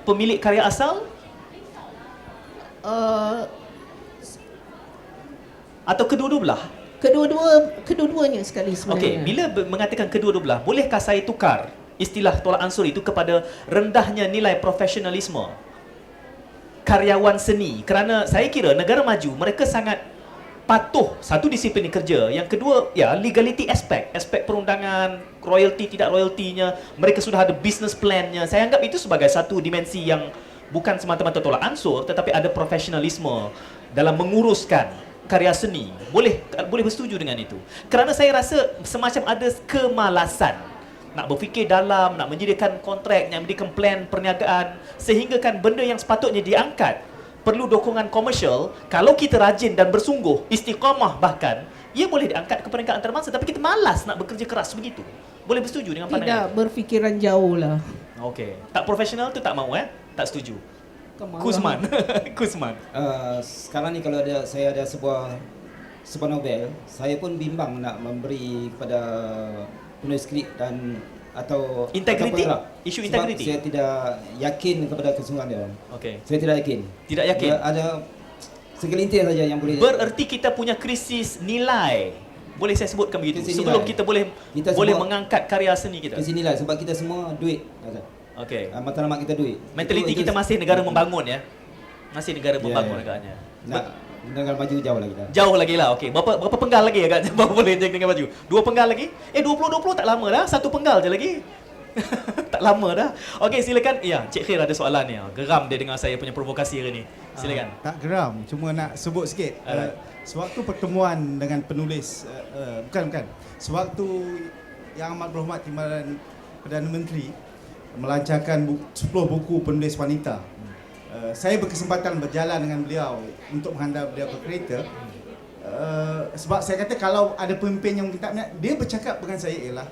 Pemilik karya asal? Atau kedua-dua belah? Kedua-duanya sekali sebenarnya. Okey, bila mengatakan kedua-dua belah, bolehkah saya tukar istilah tolak ansur itu kepada rendahnya nilai profesionalisme karyawan seni? Kerana saya kira negara maju mereka sangat patuh, satu disiplin kerja, yang kedua legality aspek perundangan, royalty tidak royaltinya, mereka sudah ada business plan-nya. Saya anggap itu sebagai satu dimensi yang bukan semata-mata tolak ansur tetapi ada profesionalisme dalam menguruskan karya seni. Boleh bersetuju dengan itu. Kerana saya rasa semacam ada kemalasan nak berfikir dalam, nak menyediakan kontrak, nak menyediakan plan perniagaan, sehingga kan benda yang sepatutnya diangkat perlu dukungan komersial. Kalau kita rajin dan bersungguh, istiqamah bahkan, ia boleh diangkat ke peringkat antarabangsa, tapi kita malas nak bekerja keras begitu. Boleh bersetuju dengan pandangan? Tidak berfikiran jauh lah. Okey. Tak profesional tu tak mahu tak setuju. Kemauan. Kuzman. Kuzman. Sekarang ni kalau saya ada sebuah novel, saya pun bimbang nak memberi kepada penulis skrip dan atau Integriti? atau Isu sebab integriti? saya tidak yakin kepada kesungguhan dia. Okey. Saya tidak yakin. Tidak yakin? Dia ada segelintir saja yang boleh. Bererti kita punya krisis nilai. Boleh saya sebutkan begitu? Krisis Sebelum nilai. kita boleh Kita semua- mengangkat karya seni kita. Ke sinilah sebab kita semua duit. Okey. Matlamat kita duit. Mentaliti Itu- kita masih negara membangun ya. Masih negara Ya, membangun ya. agaknya. Nak negara maju jauh lagi dah. Jauh lagi lah. Okey. Berapa penggal lagi agaknya baru boleh dengan baju? 2 penggal lagi? 20 tak lama dah. 1 penggal je lagi. Tak lama dah. Okey, silakan. Ya, Cik Khair ada soalan ni. Geram dia dengar saya punya provokasi hari ni. Silakan. Tak geram, cuma nak sebut sikit. Alright. Sewaktu pertemuan dengan penulis, bukan. Sewaktu Yang Amat Berhormat Timbalan Perdana Menteri melancarkan 10 buku penulis wanita. Saya berkesempatan berjalan dengan beliau untuk menghantar beliau ke kereta. Sebab saya kata kalau ada pemimpin yang kita minat, dia bercakap dengan saya ialah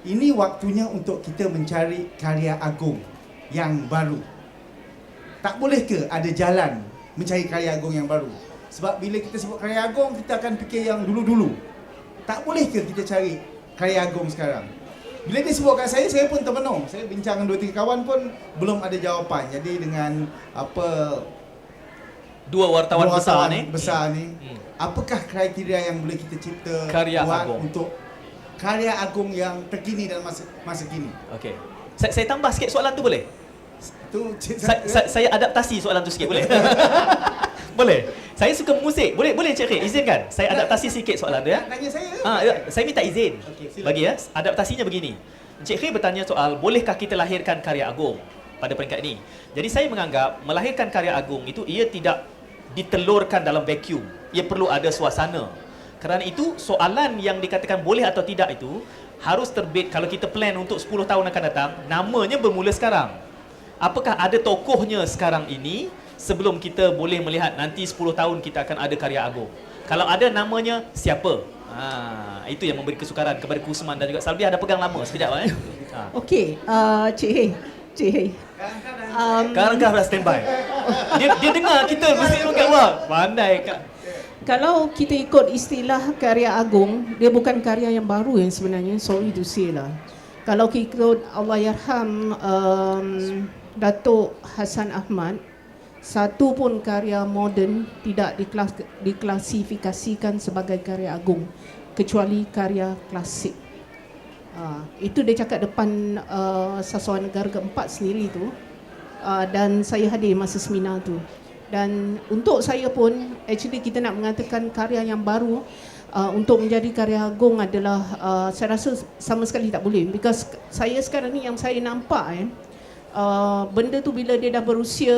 ini waktunya untuk kita mencari karya agung yang baru. Tak boleh ke ada jalan mencari karya agung yang baru? Sebab bila kita sebut karya agung, kita akan fikir yang dulu-dulu. Tak boleh ke kita cari karya agung sekarang? Bila dia sebut kat saya pun termenung. Saya bincang dengan 2-3 kawan pun belum ada jawapan. Jadi dengan Dua wartawan besar ni. Apakah kriteria yang boleh kita cipta Karya buat agung. untuk karya agung yang terkini dalam masa kini? Okey. Saya tambah sikit soalan tu boleh? Tu Saya adaptasi soalan tu sikit boleh? Boleh. Saya suka musik. Boleh Cik Khair izinkan saya adaptasi sikit soalan tu ya. Tanya saya. Saya minta izin. Okey, silakan. Bagi ya. Adaptasinya begini. Cik Khair bertanya soal bolehkah kita lahirkan karya agung pada peringkat ini. Jadi saya menganggap melahirkan karya agung itu ia tidak ditelurkan dalam vacuum. Ia perlu ada suasana. Kerana itu soalan yang dikatakan boleh atau tidak itu harus terbit kalau kita plan untuk 10 tahun akan datang, namanya bermula sekarang. Apakah ada tokohnya sekarang ini sebelum kita boleh melihat nanti 10 tahun kita akan ada karya agung. Kalau ada namanya siapa? Itu yang memberi kesukaran kepada Kuzman dan juga Salbi. Ada pegang lama sekejap Okey, Cik Hei. Sekarang dah standby. Dia dengar kita mesti dekat luar. Pandai Kak. Kalau kita ikut istilah karya agung, dia bukan karya yang baru yang sebenarnya, sorry to say lah. Kalau kita ikut Allahyarham Datuk Hassan Ahmad, satu pun karya moden tidak diklasifikasikan sebagai karya agung kecuali karya klasik. Itu dia cakap depan Sasuan Negara keempat sendiri tu, dan saya hadir masa seminar tu. Dan untuk saya pun, actually kita nak mengatakan karya yang baru untuk menjadi karya agung adalah saya rasa sama sekali tak boleh. Because saya sekarang ni yang saya nampak benda tu bila dia dah berusia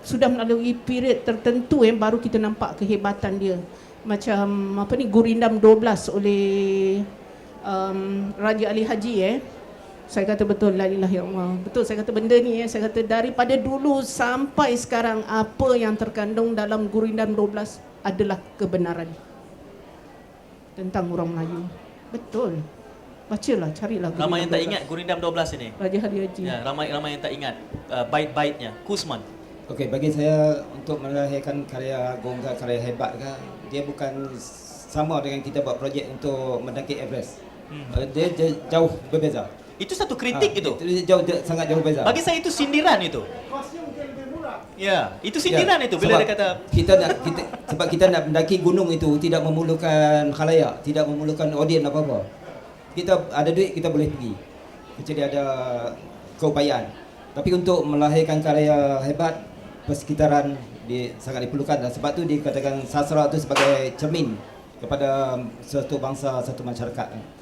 sudah melalui period tertentu baru kita nampak kehebatan dia. Macam Gurindam 12 oleh Raja Ali Haji Saya kata betul, la ilaha illallah. Betul saya kata benda ni saya kata daripada dulu sampai sekarang apa yang terkandung dalam Gurindam 12 adalah kebenaran tentang orang Melayu. Betul. Bacalah, carilah Gurindam Ramai yang tak 12. ingat Gurindam 12 ini. Raja Ali Haji. Ya, ramai yang tak ingat bait-baitnya. Kuzman. Okey, bagi saya untuk melahirkan karya agung ke karya hebat ke, dia bukan sama dengan kita buat projek untuk mendaki Everest. Dia jauh berbeza. Itu satu kritik itu. Sangat jauh berbeza. Bagi saya itu sindiran itu. Ya, itu sindiran itu bila sebab dia kata sebab kita nak mendaki gunung itu tidak memerlukan khalayak, tidak memerlukan audien apa-apa. Kita ada duit kita boleh pergi. Kecuali ada keupayaan. Tapi untuk melahirkan karya hebat, persekitaran sangat diperlukan dan sebab tu dikatakan sastra itu sebagai cermin kepada satu bangsa, satu masyarakat.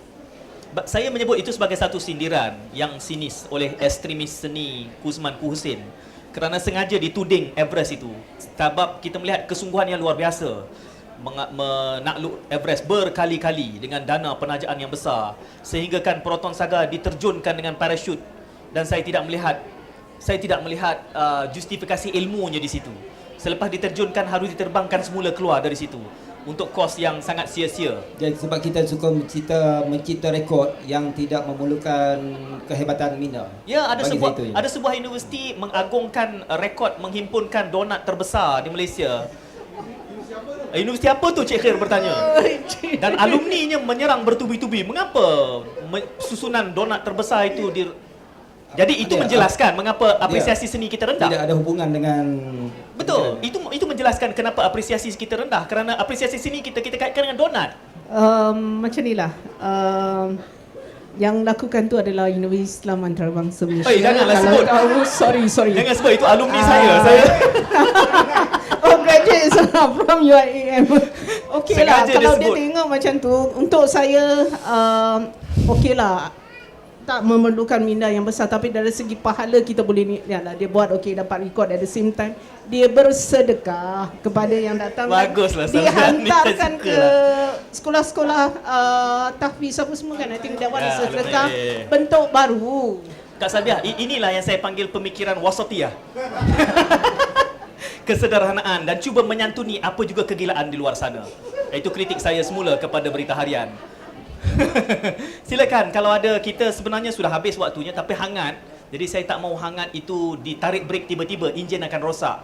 Saya menyebut itu sebagai satu sindiran yang sinis oleh ekstremis seni Kuzman Husin kerana sengaja dituding Everest itu. Sebab kita melihat kesungguhan yang luar biasa. menakluk Everest berkali-kali dengan dana penajaan yang besar, sehingga kan Proton Saga diterjunkan dengan parachute, dan saya tidak melihat justifikasi ilmunya di situ. Selepas diterjunkan harus diterbangkan semula keluar dari situ untuk kos yang sangat sia-sia. Jadi sebab kita suka mencipta rekod yang tidak memerlukan kehebatan minda. Ya, ada Bagi sebuah saya itu, ya. ada sebuah universiti mengagungkan rekod menghimpunkan donat terbesar di Malaysia. Universiti apa tu, Cik Khair bertanya? Dan alumninya menyerang bertubi-tubi. Mengapa susunan donat terbesar itu jadi itu menjelaskan mengapa apresiasi seni kita rendah. Tidak ada hubungan dengan. Betul. Itu menjelaskan kenapa apresiasi kita rendah, kerana apresiasi seni kita kaitkan dengan donat. Macam ni lah. Yang lakukan tu adalah Universiti Islam Antarabangsa Malaysia. Janganlah sebut. Sorry. Jangan sebut, itu alumni saya. Oh, graduates from UIAM. Okey lah, Sengaja kalau dia dia sebut. tengok macam tu, untuk saya okey lah, tak memerlukan minda yang besar, tapi dari segi pahala kita boleh dia buat okey, dapat record at the same time dia bersedekah kepada yang datang. Baguslah, dihantarkan ke sekolah-sekolah tahfiz apa semua kan. I think that one is sedekah bentuk baru. Kak Sabiah, inilah yang saya panggil pemikiran wasatiyah. Kesederhanaan dan cuba menyantuni apa juga kegilaan di luar sana. Itu kritik saya semula kepada Berita Harian. Silakan, kalau ada, kita sebenarnya sudah habis waktunya tapi hangat. Jadi saya tak mau hangat itu ditarik break tiba-tiba, enjin akan rosak.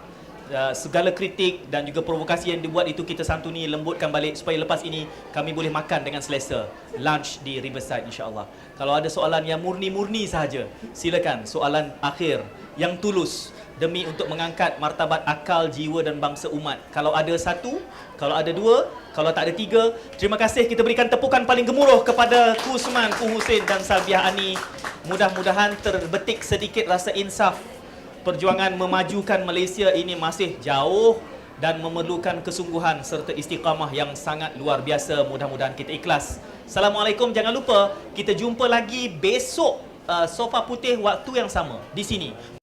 Segala kritik dan juga provokasi yang dibuat itu kita santuni, lembutkan balik supaya lepas ini kami boleh makan dengan selesa. Lunch di Riverside insya-Allah. Kalau ada soalan yang murni-murni sahaja, silakan, soalan akhir yang tulus demi untuk mengangkat martabat akal, jiwa dan bangsa umat. Kalau ada satu, kalau ada dua, kalau tak ada tiga, terima kasih. Kita berikan tepukan paling gemuruh kepada Kusman, Ku Husin dan Sabiah Ani. Mudah-mudahan terbetik sedikit rasa insaf. Perjuangan memajukan Malaysia ini masih jauh dan memerlukan kesungguhan serta istiqamah yang sangat luar biasa. Mudah-mudahan kita ikhlas. Assalamualaikum. Jangan lupa kita jumpa lagi besok Sofa Putih waktu yang sama di sini.